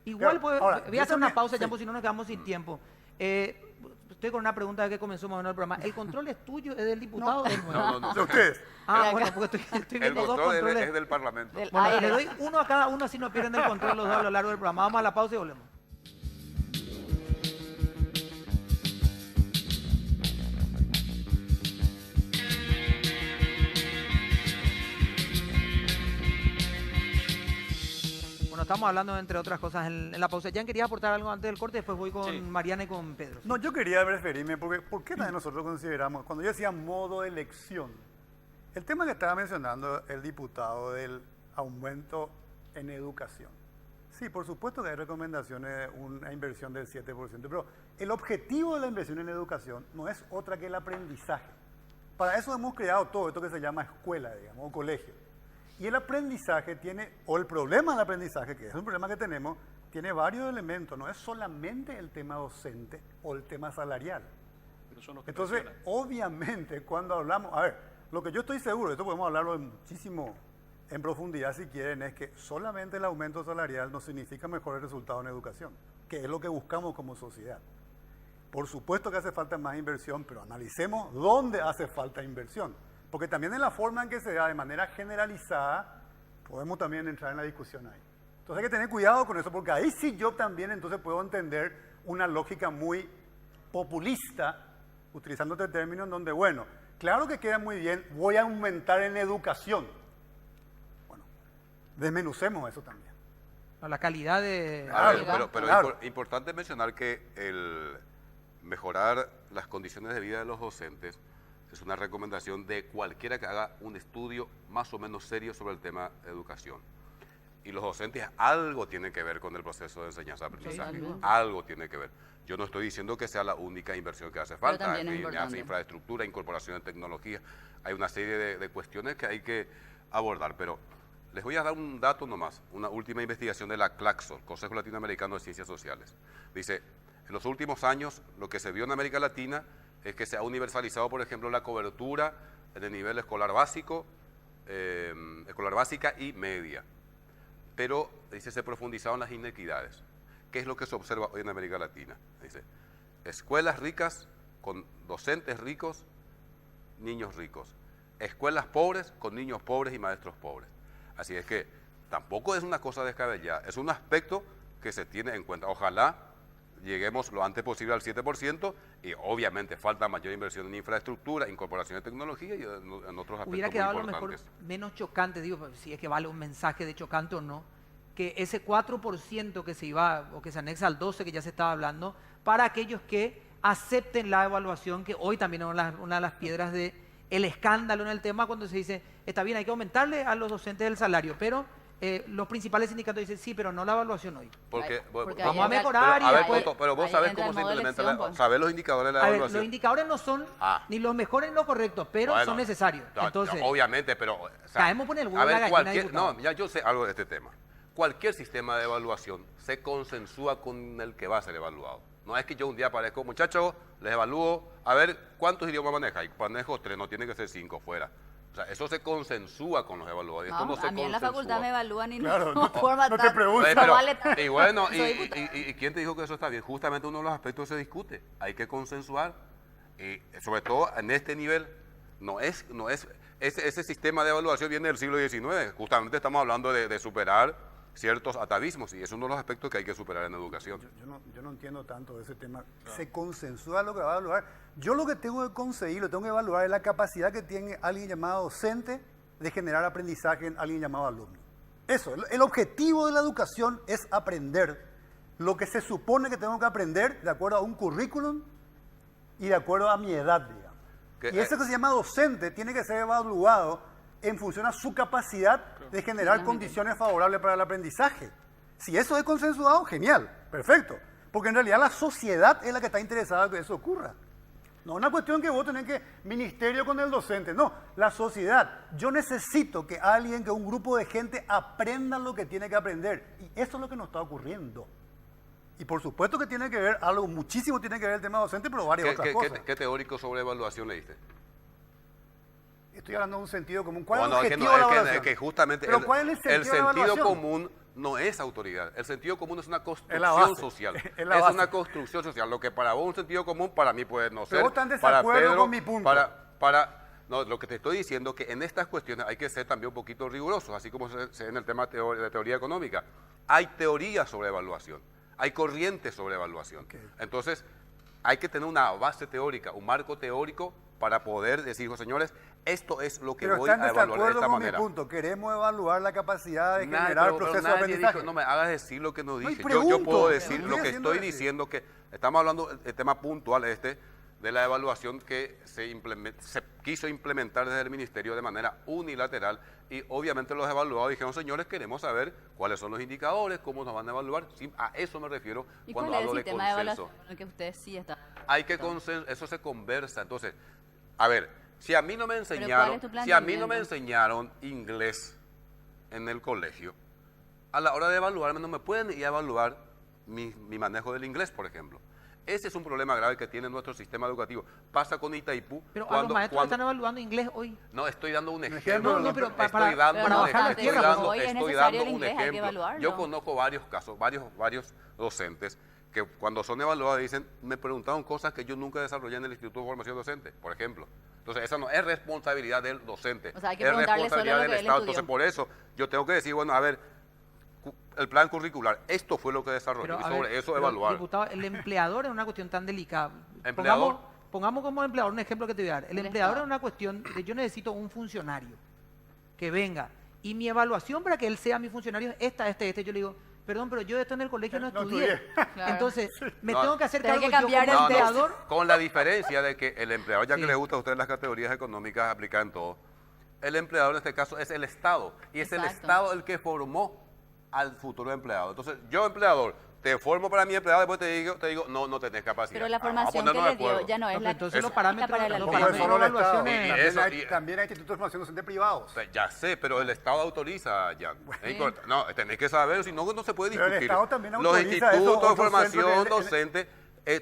Igual Claro, puede... ahora, voy yo a hacer una también- pausa, sí. ya, porque si no nos quedamos sin tiempo. Estoy con una pregunta que comenzó más o menos el programa. ¿El control es tuyo, es del diputado o del nuevo? No. De ustedes. Ah, De bueno, acá. porque estoy El viendo dos control controles. es del Parlamento. Del Bueno, aire. le doy uno a cada uno, así no pierden el control los dos a lo largo del programa. Vamos a la pausa y volvemos. Bueno, estamos hablando, entre otras cosas, en la pausa. ¿Ya querías aportar algo antes del corte? Después voy con Sí. Mariana y con Pedro. No, yo quería referirme, porque ¿por qué también nosotros consideramos, cuando yo decía modo elección, el tema que estaba mencionando el diputado del aumento en educación. Sí, por supuesto que hay recomendaciones de una inversión del 7%, pero el objetivo de la inversión en educación no es otra que el aprendizaje. Para eso hemos creado todo esto que se llama escuela, digamos, o colegio. Y el aprendizaje tiene, o el problema del aprendizaje, que es un problema que tenemos, tiene varios elementos, no es solamente el tema docente o el tema salarial. Pero son los que Entonces, presionan. obviamente, cuando hablamos, a ver, lo que yo estoy seguro, esto podemos hablarlo muchísimo en profundidad si quieren, es que solamente el aumento salarial no significa mejores resultados en educación, que es lo que buscamos como sociedad. Por supuesto que hace falta más inversión, pero analicemos dónde hace falta inversión. Porque también en la forma en que se da de manera generalizada, podemos también entrar en la discusión ahí. Entonces hay que tener cuidado con eso, porque ahí sí yo también entonces puedo entender una lógica muy populista, utilizando este término en donde, bueno, claro que queda muy bien, voy a aumentar en educación. Bueno, desmenucemos eso también. No, la calidad de... A ver, Claro, pero claro. importante mencionar que el mejorar las condiciones de vida de los docentes es una recomendación de cualquiera que haga un estudio más o menos serio sobre el tema de educación. Y los docentes algo tienen que ver con el proceso de enseñanza-aprendizaje, Totalmente. algo tiene que ver. Yo no estoy diciendo que sea la única inversión que hace falta, también es en fin, importante. infraestructura, incorporación de tecnología, hay una serie de cuestiones que hay que abordar, pero les voy a dar un dato nomás, una última investigación de la CLACSO, Consejo Latinoamericano de Ciencias Sociales. Dice, en los últimos años lo que se vio en América Latina es que se ha universalizado, por ejemplo, la cobertura en el nivel escolar básico, escolar básica y media. Pero, dice, se profundizaron las inequidades. ¿Qué es lo que se observa hoy en América Latina? Dice, escuelas ricas con docentes ricos, niños ricos. Escuelas pobres con niños pobres y maestros pobres. Así es que tampoco es una cosa descabellada, es un aspecto que se tiene en cuenta. Ojalá lleguemos lo antes posible al 7% y obviamente falta mayor inversión en infraestructura, incorporación de tecnología y en otros aspectos Hubiera muy quedado a lo mejor importantes. menos chocante, digo, si es que vale un mensaje de chocante o no, que ese 4% que se iba o que se anexa al 12% que ya se estaba hablando, para aquellos que acepten la evaluación, que hoy también es una de las piedras de el escándalo en el tema, cuando se dice, está bien, hay que aumentarle a los docentes el salario, pero los principales sindicatos dicen, sí, pero no la evaluación hoy. Porque, Porque Vamos a ahí entra- mejorar y a ver, después... Toto, pero vos ahí sabés entra cómo el se modo implementa, elección, pues. sabés los indicadores de la A ver, evaluación. los indicadores no son Ah. ni los mejores ni los correctos, pero Bueno, son necesarios. no, Entonces, obviamente, pero... o sea, caemos por el huevo a de la ver, gallina, diputado. no, ya yo sé algo de este tema. Cualquier sistema de evaluación se consensúa con el que va a ser evaluado. No es que yo un día aparezco, muchachos, les evalúo, a ver cuántos idiomas maneja. Y manejo 3, no tiene que ser 5 fuera. O sea, eso se consensúa con los evaluadores. Esto no se a mí en la facultad consensúa. me evalúan y Claro, no, no- forma no te tan- preguntan. no Pero- vale tanto. y bueno, Soy diputada. y ¿quién te dijo que eso está bien? Justamente uno de los aspectos se discute. Hay que consensuar. Y sobre todo en este nivel, ese sistema de evaluación viene del siglo XIX. Justamente estamos hablando de superar ciertos atavismos y es uno de los aspectos que hay que superar en educación. Yo no entiendo tanto de ese tema. Se consensúa lo que va a evaluar. Yo lo que tengo que conseguir, lo tengo que evaluar es la capacidad que tiene alguien llamado docente de generar aprendizaje en alguien llamado alumno. Eso, el objetivo de la educación es aprender lo que se supone que tengo que aprender de acuerdo a un currículum y de acuerdo a mi edad, digamos. Que, Y ese que se llama docente tiene que ser evaluado en función a su capacidad de generar condiciones favorables para el aprendizaje. Si eso es consensuado, genial, perfecto. Porque en realidad la sociedad es la que está interesada en que eso ocurra. No es una cuestión que vos tenés que ministerio con el docente, no, la sociedad. Yo necesito que alguien, que un grupo de gente aprenda lo que tiene que aprender. Y eso es lo que nos está ocurriendo. Y por supuesto que tiene que ver algo, muchísimo tiene que ver el tema docente, pero varias otras cosas. ¿Qué teórico sobre evaluación leíste? Estoy hablando de un sentido común. ¿Cuál es el Bueno, objetivo de la es evaluación? que justamente ¿Pero cuál es el sentido de la sentido evaluación? común no es autoridad. El sentido común es una Es la construcción base. social. Es la base. una construcción social. Lo que para vos es un sentido común, para mí puede no ser. Pero vos estás en para desacuerdo Pedro, con mi punto. No, lo que te estoy diciendo es que en estas cuestiones hay que ser también un poquito rigurosos, así como se en el tema de teoría económica. Hay teorías sobre evaluación, hay corrientes sobre evaluación. Entonces, hay que tener una base teórica, un marco teórico para poder decir, señores, esto es lo que Pero voy están a en evaluar de desacuerdo esta con manera. mi punto. Queremos evaluar la capacidad de Nadie- generar el pero proceso de nadie aprendizaje. dijo, no me hagas decir lo que no No, y dije. Yo pregunto, puedo pero decir no lo estoy que haciendo estoy decir. diciendo, que estamos hablando del tema puntual de la evaluación que se quiso implementar desde el ministerio de manera unilateral y obviamente los evaluados dijeron, señores, queremos saber cuáles son los indicadores, cómo nos van a evaluar. Sí, a eso me refiero ¿Y cuando cuál es hablo el de sistema de consenso. evaluación en el que ustedes sí están? Hay que eso se conversa. Entonces, a ver, si a mí no me ¿cuál enseñaron, es tu si a mí no me planteamiento? enseñaron inglés en el colegio, a la hora de evaluarme no me pueden ir a evaluar mi manejo del inglés, por ejemplo. Ese es un problema grave que tiene nuestro sistema educativo. Pasa con Itaipú. Pero a los maestros que están evaluando inglés hoy. No, estoy dando un ejemplo, ejemplo. no, pero estoy para- dando para un bajar la ejemplo. tierra, pero hoy es Estoy necesario dando el un inglés, hay que ejemplo. evaluarlo. Yo conozco varios casos, varios docentes que cuando son evaluados dicen, me preguntaron cosas que yo nunca desarrollé en el Instituto de Formación Docente, por ejemplo. Entonces, esa no es responsabilidad del docente, O sea, hay que es preguntarle solo responsabilidad lo del que él Estado. estudió. Entonces, por eso yo tengo que decir, bueno, a ver, el plan curricular, esto fue lo que desarrolló Pero, y a sobre ver, eso pero, evaluar. diputado, el empleador es una cuestión tan delicada. ¿Empleador? Pongamos como empleador un ejemplo que te voy a dar. El El empleador Estado. es una cuestión de yo necesito un funcionario que venga. Y mi evaluación para que él sea mi funcionario es esta. Yo le digo, perdón, pero yo esto en el colegio no No estudié. estudié. Claro. Entonces, me No, tengo que hacer tenés cargo que yo cambiar como el empleador. Con la diferencia de que el empleador, ya Sí. que le gusta a ustedes las categorías económicas aplicadas en todo, el empleador en este caso es el Estado. Y es el Exacto. Estado el que formó al futuro empleado. Entonces, yo empleador, te formo para mi empleado, después te digo no tenés capacidad. Pero la Vamos a formación que ponernos de le dio acuerdo. ya no es No, la pero entonces es los la parámetros- para el los No, alumno. pero solo el Estado. evaluaciones- Y También, eso- hay, también hay institutos de formación docente privados. O sea, ya sé, pero el Estado autoriza, Jan. No, tenés que saber, si no, no se puede Pero el discutir. Estado también Los autoriza esos institutos de otros formación centros que- docente,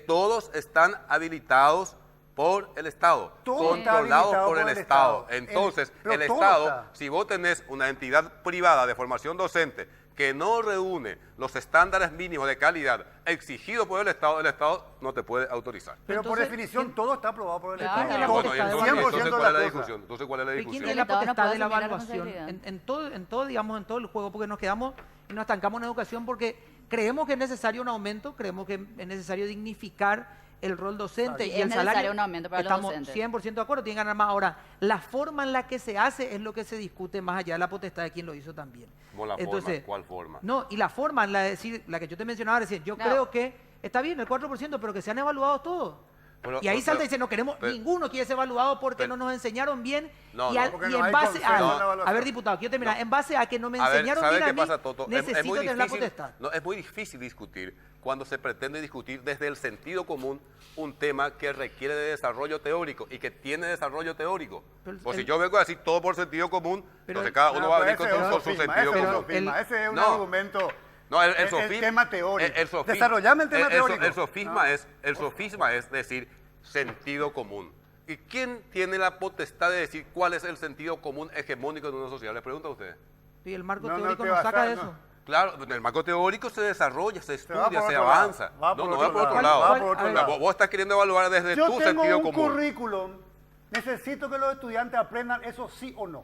todos están habilitados por el Estado, Todo está controlados habilitado por el por el Estado. Estado. Entonces, Pero el todo Estado, está. si vos tenés una entidad privada de formación docente que no reúne los estándares mínimos de calidad exigidos por el Estado no te puede autorizar. Pero por Entonces, definición ¿quién- todo está aprobado por el Claro. Estado. La Todo. potestad de entonces, evaluación. 100% ¿cuál es la de las discusión? cosas. Entonces, ¿cuál es la ¿Y quién discusión? tiene El la Estado no potestad puede de la asumir la evaluación? responsabilidad. En todo, digamos, en todo el juego, porque nos quedamos y nos estancamos en educación porque creemos que es necesario un aumento, creemos que es necesario dignificar el rol docente Sí, y es el salario. necesario un aumento para los Estamos docentes. 100% de acuerdo, tienen que ganar más. Ahora, la forma en la que se hace es lo que se discute más allá de la potestad de quien lo hizo también. ¿Cómo la forma? ¿Cuál forma? No, y la forma, la que yo te mencionaba recién, yo No. creo que está bien el 4%, pero que sean evaluados todos. Pero- y ahí pero- salta y dice, no queremos, pero- ninguno quiere ser evaluado porque pero- no nos enseñaron bien. No, y, no, al- porque y no en hay base consenso a, en la a evaluación. ver, diputado, quiero terminar, en base a que no me A ver, enseñaron ¿sabe bien qué a mí, pasa, Toto? necesito muy tener la difícil- potestad. No, es muy difícil discutir cuando se pretende discutir desde el sentido común un tema que requiere de desarrollo teórico y que tiene desarrollo teórico. Pero Pues si el- yo vengo a decir todo por sentido común, Pero entonces el- cada uno No, va a pero venir ese es con otro su firma, sentido ese es común. otro firma, ese es un No. argumento No, el El sofisma, tema teórico. sofisma- Desarrollame el tema teórico. El sofisma es decir sentido común. ¿Y quién tiene la potestad de decir cuál es el sentido común hegemónico de una sociedad? Le pregunto a ustedes. Y el marco No, no teórico te nos vas saca a- de no. eso. Claro, en el marco teórico se desarrolla, se va estudia, por se otro lado, avanza. va por No otro va por otro lado, lado. va por otro A ver, lado. Vos estás queriendo evaluar desde Yo tu tengo sentido un común. currículum, necesito que los estudiantes aprendan eso sí o no.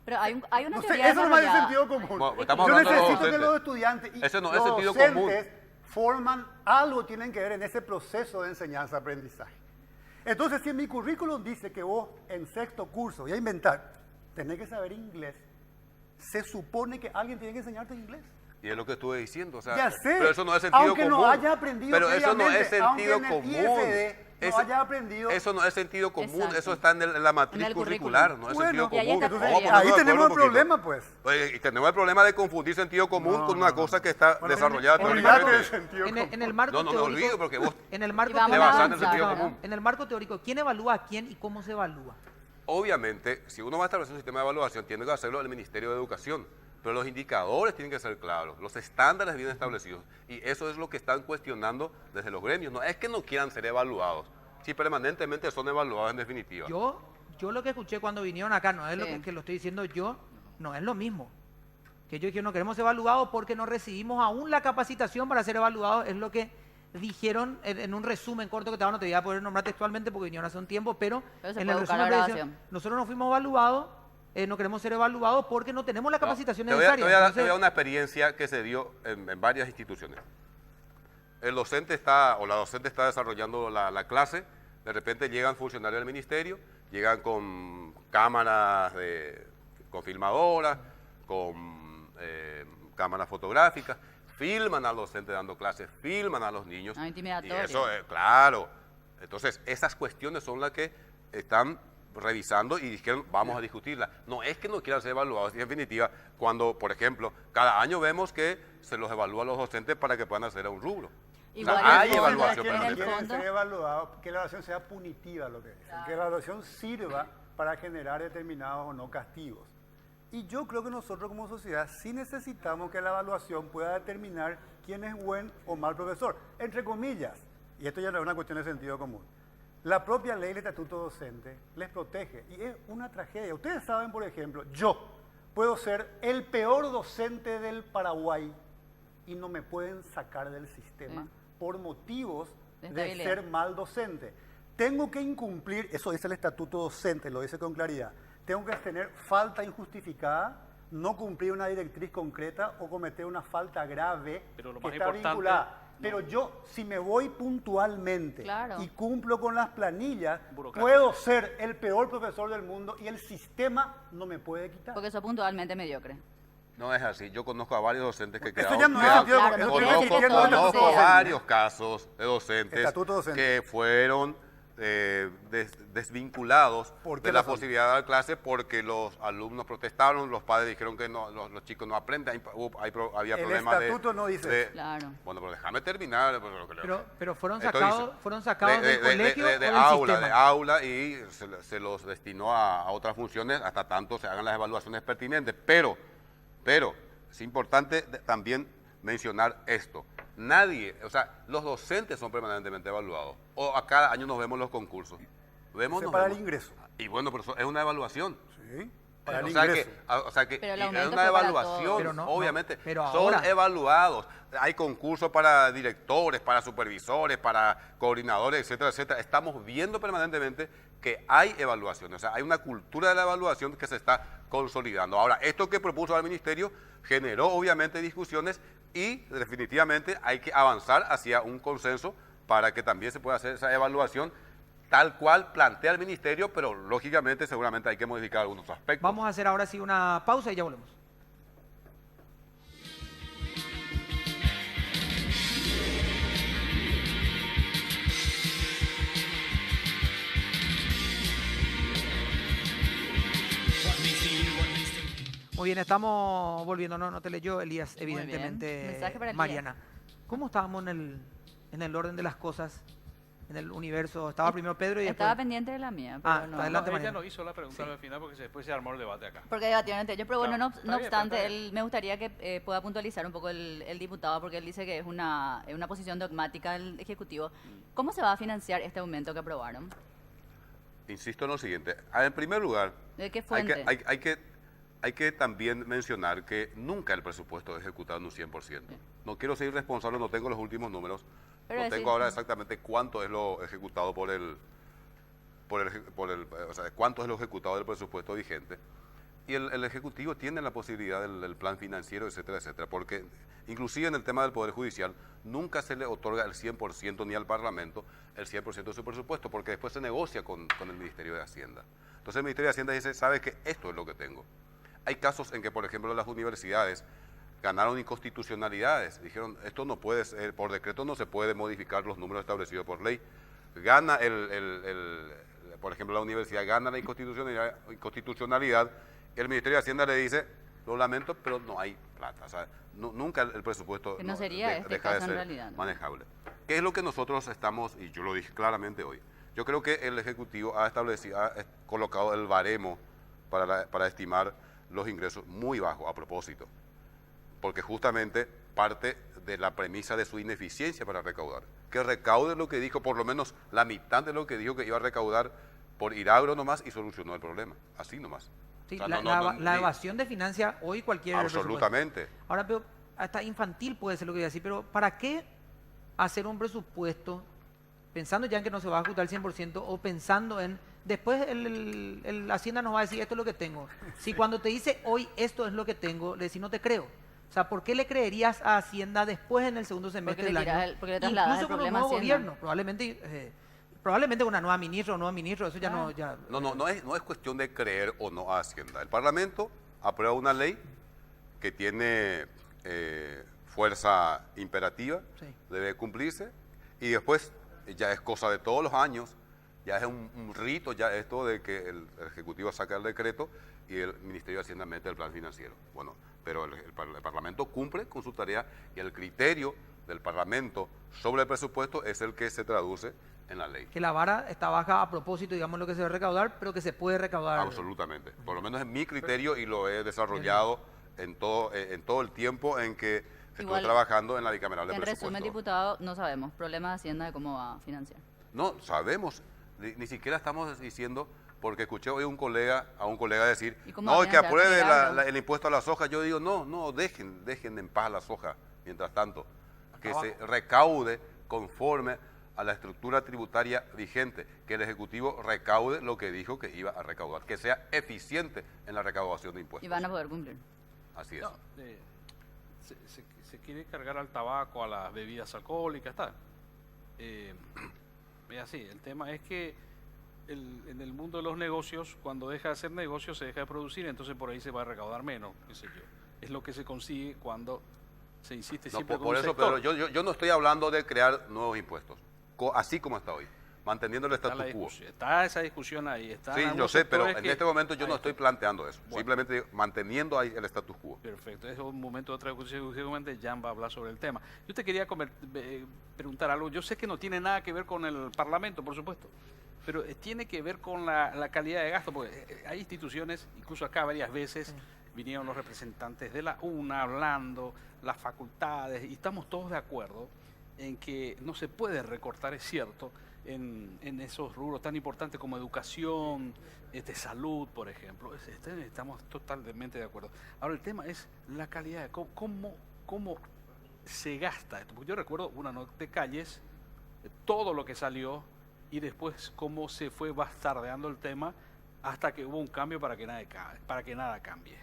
Pero hay una No sé, teoría eso no es desarrollada. sentido común. Bueno, estamos Yo hablando de los necesito que docentes. los estudiantes y Ese no es los sentido docentes forman algo, tienen que ver en ese proceso de enseñanza-aprendizaje. Entonces, si en mi currículum dice que vos en sexto curso, voy a inventar, tenés que saber inglés, se supone que alguien tiene que enseñarte inglés. Y es lo que estuve diciendo. O sea, Ya sé, pero eso no es sentido aunque común. no haya aprendido pero eso no es previamente, aunque sentido en el común. IFD no Eso- haya aprendido. Eso no es sentido común, Exacto. eso está en la matriz En el curricular, currículum. no es Bueno, sentido y ahí común. está Entonces, Vamos a ponernos ahí de acuerdo tenemos un el poquito. problema, pues. Oye, y tenemos el problema de confundir sentido común No, con una no, cosa no. que está Bueno, desarrollada en el Olvídate marco- del sentido común. En el marco No, no me teórico, olvido porque vos en el marco Y vamos te a basás en el avanzar. sentido común. En el marco teórico, ¿quién evalúa a quién y cómo se evalúa? Obviamente, si uno va a establecer un sistema de evaluación, tiene que hacerlo el Ministerio de Educación. Pero los indicadores tienen que ser claros, los estándares bien establecidos. Y eso es lo que están cuestionando desde los gremios. No es que no quieran ser evaluados, si permanentemente son evaluados en definitiva. Yo lo que escuché cuando vinieron acá, no es lo Sí. que lo estoy diciendo yo, no es lo mismo. Que yo dije, no queremos ser evaluados porque no recibimos aún la capacitación para ser evaluados, es lo que dijeron en un resumen corto que no te voy a poder nombrar textualmente porque vinieron hace un tiempo, pero Pero se en puede el buscar resumen la que decían, grabación. nosotros no fuimos evaluados, no queremos ser evaluados porque no tenemos la No, capacitación te voy a- necesaria. Te voy a dar Entonces, una experiencia que se dio en varias instituciones. El docente está, o la docente está desarrollando la clase, de repente llegan funcionarios del ministerio, llegan con cámaras, con filmadoras, con cámaras fotográficas, filman al docente dando clases, filman a los niños. Ah, Y intimidatorio. eso, claro. Entonces, esas cuestiones son las que están revisando y dijeron, vamos a discutirlas. No es que no quieran ser evaluados, en definitiva, cuando, por ejemplo, cada año vemos que se los evalúa a los docentes para que puedan hacer a un rubro. Igual O sea, hay en el fondo, evaluación que no en el permanente. quieren fondo- ser evaluados, que la evaluación sea punitiva, lo que dicen, que la evaluación sirva para generar determinados o no castigos. Y yo creo que nosotros como sociedad sí necesitamos que la evaluación pueda determinar quién es buen o mal profesor, entre comillas, y esto ya no es una cuestión de sentido común. La propia ley del estatuto docente les protege y es una tragedia. Ustedes saben, por ejemplo, yo puedo ser el peor docente del Paraguay y no me pueden sacar del sistema Sí. por motivos De de estabilidad. ser mal docente. Tengo que incumplir, eso dice el estatuto docente, lo dice con claridad, tengo que tener falta injustificada, no cumplir una directriz concreta o cometer una falta grave Pero lo que más está importante- vinculada. Pero yo, si me voy puntualmente Claro. y cumplo con las planillas, Burocrático. puedo ser el peor profesor del mundo y el sistema no me puede quitar. Porque eso puntualmente mediocre. No es así. Yo conozco a varios docentes que Eso quedaron. ya no es No, sentido claro, común, no eso quiere tiene decir que que ir todo con el no estatuto Conozco sea. docente. varios casos de docentes Estatuto docente. que fueron desvinculados ¿Por qué de la razón? posibilidad de dar clase porque los alumnos protestaron, los padres dijeron que no, los chicos no aprenden, había El problemas estatuto no dice eso. Claro. Bueno, pero déjame terminar. pero fueron Esto sacados, dice, fueron sacados del colegio o del aula, de sistema. aula y se los destinó a otras funciones hasta tanto se hagan las evaluaciones pertinentes. Pero es importante también mencionar esto. Nadie, o sea, los docentes son permanentemente evaluados. O a cada año nos vemos los concursos. Vemos, Ese nos para el vemos. ingreso. Y bueno, pero eso es una evaluación. Sí, para el O sea, ingreso. Pero el y es aumento una fue para evaluación, todos. Pero no, obviamente. pero son ahora- evaluados. Hay concursos para directores, para supervisores, para coordinadores, etcétera, etcétera. Estamos viendo permanentemente que hay evaluaciones. O sea, hay una cultura de la evaluación que se está consolidando. Ahora, esto que propuso el ministerio generó obviamente discusiones y definitivamente hay que avanzar hacia un consenso para que también se pueda hacer esa evaluación tal cual plantea el ministerio, pero lógicamente seguramente hay que modificar algunos aspectos. Vamos a hacer ahora sí una pausa y ya volvemos. What means to you, what means to me. Muy bien, estamos volviendo, no te leyó Elías, bien. evidentemente, Mensaje para Elías. Mariana. ¿Cómo estábamos en el orden de las cosas? en el universo. Estaba primero Pedro y después... Estaba pendiente de la mía, pero Ah, no. está adelante. Ella Mariana. no hizo la pregunta al final porque después se armó el debate acá. Porque debatieron entre ellos, pero bueno, Claro, no, está no bien, obstante, está bien. me gustaría que pueda puntualizar un poco el diputado, porque él dice que es una posición dogmática del Ejecutivo. ¿Cómo se va a financiar este aumento que aprobaron? Insisto en lo siguiente. En primer lugar, ¿De qué hay fuente? que, hay que también mencionar que nunca el presupuesto es ejecutado en un 100%. No quiero ser irresponsable, no tengo los últimos números. Pero No decir- tengo ahora exactamente cuánto es lo ejecutado o sea, cuánto es lo ejecutado del presupuesto vigente. Y el Ejecutivo tiene la posibilidad del plan financiero, etcétera, etcétera, porque inclusive en el tema del Poder Judicial nunca se le otorga el 100% ni al Parlamento el 100% de su presupuesto, porque después se negocia con el Ministerio de Hacienda. Entonces el Ministerio de Hacienda dice, sabes que esto es lo que tengo. Hay casos en que, por ejemplo, las universidades ganaron inconstitucionalidades, dijeron, esto no puede ser, por decreto no se puede modificar los números establecidos por ley. Gana por ejemplo, la universidad gana la inconstitucionalidad, el Ministerio de Hacienda le dice, lo lamento, pero no hay plata. O sea, nunca el presupuesto Que no sería este deja de caso en ser realidad, ¿no? manejable. ¿Qué es lo que nosotros estamos, y yo lo dije claramente hoy? Yo creo que el Ejecutivo ha colocado el baremo para estimar los ingresos muy bajo a propósito, porque justamente parte de la premisa de su ineficiencia para recaudar. Que recaude lo que dijo, por lo menos la mitad de lo que dijo que iba a recaudar por ir agro nomás y solucionó el problema. Así nomás. Sí, O sea, la evasión de financia hoy cualquier presupuesto. absolutamente. Ahora, pero hasta infantil puede ser lo que voy a decir, pero ¿para qué hacer un presupuesto pensando ya en que no se va a ejecutar al 100% o pensando en después la Hacienda nos va a decir esto es lo que tengo? Si cuando te dice hoy esto es lo que tengo, le decís no te creo. O sea, ¿por qué le creerías a Hacienda después en el segundo semestre Porque le del año? tiras porque le trasladas el Incluso con un problema a nuevo Hacienda. gobierno, probablemente con una nueva ministra o nuevo ministro, eso ya no... Ya, No es cuestión de creer o no a Hacienda. El Parlamento aprueba una ley que tiene fuerza imperativa, Sí. debe cumplirse, y después ya es cosa de todos los años, ya es un rito, ya esto de que el Ejecutivo saca el decreto y el Ministerio de Hacienda mete el plan financiero. Bueno, pero el Parlamento cumple con su tarea y el criterio del Parlamento sobre el presupuesto es el que se traduce en la ley. que la vara está baja a propósito, digamos, lo que se debe recaudar, pero que se puede recaudar. Absolutamente. Por lo menos en mi criterio y lo he desarrollado en todo el tiempo en que estoy Igual, trabajando en la bicameral de En presupuesto. resumen, diputado, no sabemos. Problema de Hacienda de cómo va a financiar. No, sabemos. Ni siquiera estamos diciendo, porque escuché hoy a un colega decir, ¿Y cómo no, va a que financiar? apruebe Claro. el impuesto a la soja. Yo digo, no, dejen en paz la soja, mientras tanto. Que se recaude conforme a la estructura tributaria vigente, que el Ejecutivo recaude lo que dijo que iba a recaudar, que sea eficiente en la recaudación de impuestos. Y van a poder cumplir. Así es. No, se quiere cargar al tabaco, a las bebidas alcohólicas, está. Es así, el tema es que en el mundo de los negocios, cuando deja de hacer negocios, se deja de producir, entonces por ahí se va a recaudar menos, qué sé yo. Es lo que se consigue cuando se insiste No, siempre por con un eso, sector. pero yo no estoy hablando de crear nuevos impuestos, así como está hoy, manteniendo el Está status la quo. discusión, está esa discusión ahí. Están Sí, yo algunos sé, pero sectores en que- este momento yo no Ahí estoy está. planteando eso, Bueno. simplemente digo, manteniendo ahí el status quo. Perfecto, es un momento de otra discusión, seguramente Jan va a hablar sobre el tema. Yo te quería preguntar algo, yo sé que no tiene nada que ver con el Parlamento, por supuesto, pero tiene que ver con la calidad de gasto, porque hay instituciones, incluso acá varias veces vinieron los representantes de la UNA hablando, las facultades, y estamos todos de acuerdo en que no se puede recortar, es cierto, en esos rubros tan importantes como educación, salud, por ejemplo. Estamos totalmente de acuerdo. Ahora, el tema es la calidad, de cómo se gasta esto. Porque yo recuerdo una nota de Calles, todo lo que salió, y después cómo se fue bastardeando el tema hasta que hubo un cambio para que nada cambie.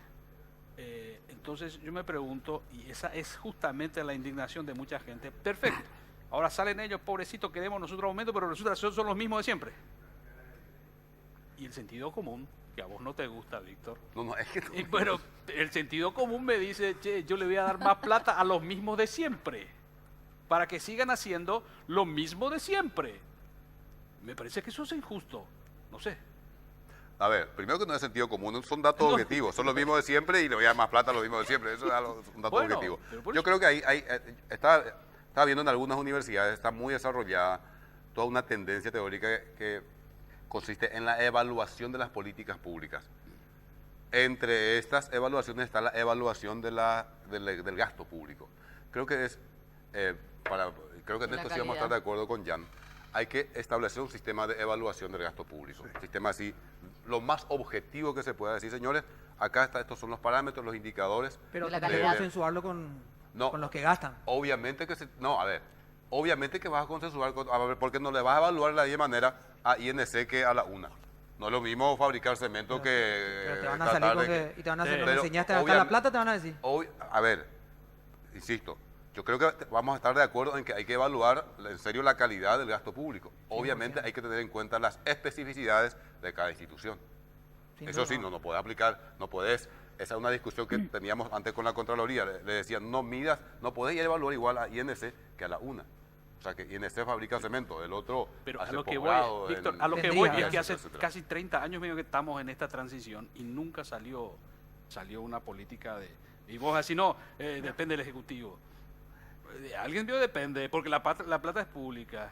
Entonces yo me pregunto, y esa es justamente la indignación de mucha gente. Perfecto, ahora salen ellos, pobrecitos, queremos nosotros aumento, pero resulta que son los mismos de siempre. Y el sentido común, que a vos no te gusta, Víctor, No, es que y bueno, el sentido común me dice, che, yo le voy a dar más plata a los mismos de siempre, para que sigan haciendo lo mismo de siempre. Me parece que eso es injusto, no sé. a ver, primero que no es sentido común, son datos No. objetivos, son los mismos de siempre y le voy a dar más plata a los mismos de siempre, eso es un dato Bueno, objetivo. pero por Yo eso- creo que estaba viendo en algunas universidades, está muy desarrollada toda una tendencia teórica que consiste en la evaluación de las políticas públicas. Entre estas evaluaciones está la evaluación del gasto público. Creo que creo que en La esto sí vamos a estar calidad. de acuerdo con Jan. Hay que establecer un sistema de evaluación del gasto público. Un sistema así, lo más objetivo que se pueda decir, señores, acá estos son los parámetros, los indicadores. Pero La no calidad. puedes censurarlo No. con los que gastan. Obviamente que obviamente que vas a consensuar, a ver, porque no le vas a evaluar de la misma manera a INC que a la UNA. No es lo mismo fabricar cemento Pero que te van a tratar salir de con que, y te van a hacer, Sí. me Pero enseñaste a gastar la obviamente- plata, te van a decir. A ver, insisto, yo creo que vamos a estar de acuerdo en que hay que evaluar en serio la calidad del gasto público. Obviamente hay que tener en cuenta las especificidades de cada institución. Sin Eso duda. sí, no puedes aplicar, no puedes. Esa es una discusión que teníamos antes con la Contraloría. Le decían, no midas, no podés ir a evaluar igual a INC que a la UNA. O sea, que INC fabrica cemento, el otro Pero a hace lo que voy, posgrado Víctor, en- a lo que Tendría, voy ¿verdad? es que hace etcétera. casi 30 años mismo que estamos en esta transición y nunca salió una política de... Y vos así, no, depende del Ejecutivo. De alguien vio depende, porque la plata es pública.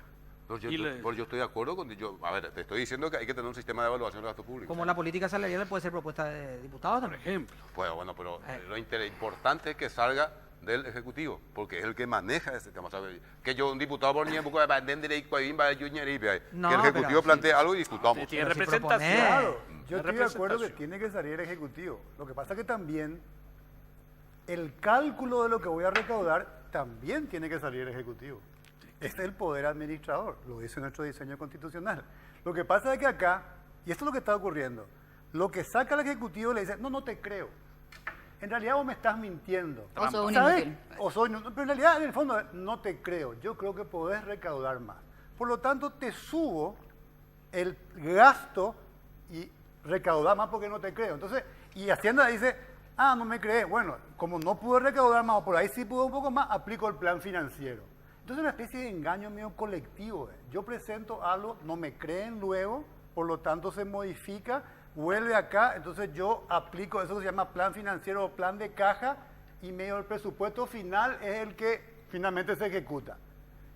No, yo, Y le- yo estoy de acuerdo con... a ver, te estoy diciendo que hay que tener un sistema de evaluación del gasto público. Como la política salarial puede ser propuesta de diputados Por también. ejemplo. Pues bueno, pero lo importante es que salga del Ejecutivo, porque es el que maneja ese tema. ¿Sabe? Que yo, un diputado por niño, que No, el Ejecutivo pero- plantee algo y discutamos. Tiene Pero si representación. proponés- Claro, yo La estoy de acuerdo que representación. tiene que salir el Ejecutivo. Lo que pasa es que también el cálculo de lo que voy a recaudar también tiene que salir el Ejecutivo. Este es el poder administrador, lo dice nuestro diseño constitucional. Lo que pasa es que acá, y esto es lo que está ocurriendo, lo que saca el Ejecutivo le dice, no te creo. En realidad vos me estás mintiendo. O sos un ¿Sabes? inútil. Pero en realidad, en el fondo, no te creo. Yo creo que podés recaudar más. Por lo tanto, te subo el gasto y recaudar más porque no te creo. Entonces, y Hacienda dice, no me crees. Bueno, como no pude recaudar más, o por ahí sí pude un poco más, aplico el plan financiero. Entonces, es una especie de engaño medio colectivo. Yo presento algo, no me creen luego, por lo tanto se modifica, vuelve acá, entonces yo aplico eso que se llama plan financiero o plan de caja y medio del presupuesto final es el que finalmente se ejecuta.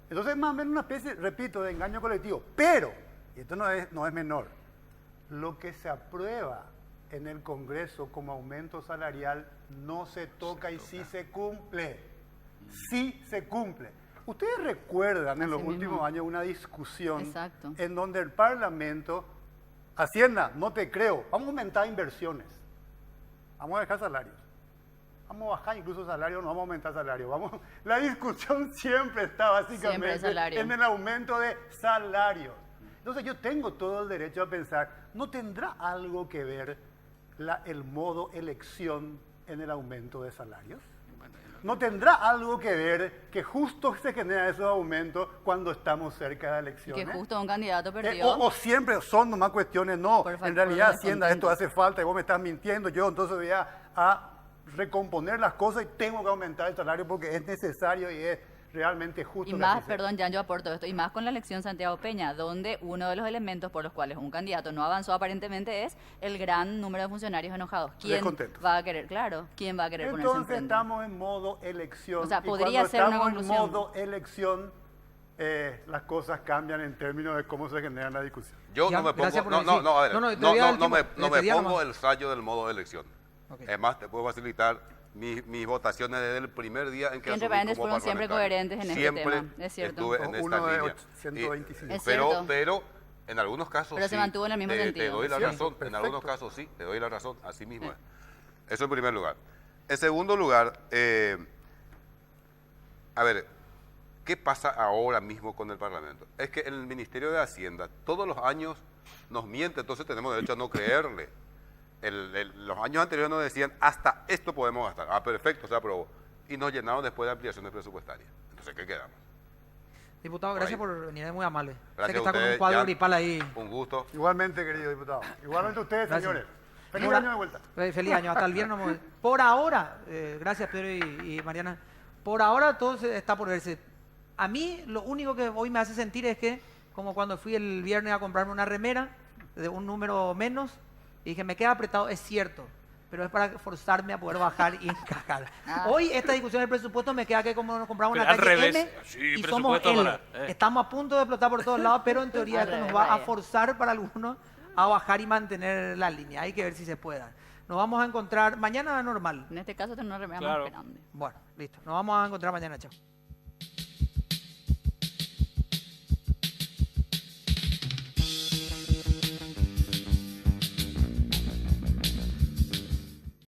Entonces, más o menos una especie, repito, de engaño colectivo. Pero, y esto no es menor, lo que se aprueba en el Congreso como aumento salarial no se toca y sí se cumple. Sí se cumple. Ustedes recuerdan en los Así mismo. últimos años una discusión Exacto. en donde el Parlamento, Hacienda, no te creo, vamos a aumentar inversiones, vamos a dejar salarios. Vamos a bajar incluso salarios, no vamos a aumentar salarios. La discusión siempre está Siempre básicamente el salario. en el aumento de salarios. Entonces yo tengo todo el derecho a pensar, ¿no tendrá algo que ver el modo elección en el aumento de salarios? ¿No tendrá algo que ver que justo se generan esos aumentos cuando estamos cerca de Que elecciones? justo un candidato perdió. O siempre son nomás cuestiones, no, Por en factores realidad Hacienda esto descontentos. hace falta y vos me estás mintiendo, yo entonces voy a recomponer las cosas y tengo que aumentar el salario porque es necesario y es realmente justo. Y que más, así sea. perdón, Jan, yo aporto esto, y más con la elección Santiago Peña, donde uno de los elementos por los cuales un candidato no avanzó aparentemente es el gran número de funcionarios enojados. ¿Quién Descontentos. va a querer, claro, quién va a querer ponerse Entonces enfrente? estamos en modo elección. O sea, y podría cuando ser una estamos en conclusión. modo elección, las cosas cambian en términos de cómo se genera la discusión. Yo Ya, no me gracias pongo, por decir. a ver, No, no, te voy a dar no me tiempo. Te diría pongo nomás. el rayo del modo de elección. Ok. Es más, te puedo facilitar mis votaciones desde el primer día en que Entre asumí paréntesis, como fueron siempre parlamentario. coherentes en este Siempre tema, es cierto. estuve en esta Uno de línea. 125. Es pero, cierto. pero en algunos casos Pero se sí, mantuvo en el mismo te sentido. doy la Sí, razón, en perfecto. algunos casos sí, te doy la razón, así mismo es. Eso en primer lugar. En segundo lugar, a ver, ¿qué pasa ahora mismo con el Parlamento? Es que el Ministerio de Hacienda todos los años nos miente, entonces tenemos derecho a no creerle. Los años anteriores nos decían, hasta esto podemos gastar. Ah, perfecto, se aprobó. Y nos llenaron después de ampliaciones presupuestarias. Entonces, ¿qué quedamos? Diputado, Por gracias ahí. por venir, es muy amable. Sé Gracias que a está con un ustedes, cuadro Jan. gripal ahí. Un gusto. Igualmente, querido diputado. Igualmente ustedes, Gracias. señores. Feliz Ahora- año de vuelta. Feliz año, hasta el viernes. Por ahora, gracias Pedro y Mariana, por ahora todo está por verse. A mí lo único que hoy me hace sentir es que, como cuando fui el viernes a comprarme una remera de un número menos, y dije, me queda apretado, es cierto. pero es para forzarme a poder bajar y encajar. Hoy esta discusión del presupuesto me queda que como nos compramos una Pero al calle revés. M Sí, y somos presupuesto L. para, Estamos a punto de explotar por todos lados, pero en teoría Al esto nos revés, va a vaya. forzar para algunos a bajar y mantener la línea. Hay que ver si se puede. Nos vamos a encontrar mañana normal. En este caso, tengo una remera Claro. más grande. Bueno, listo. Nos vamos a encontrar mañana, chao.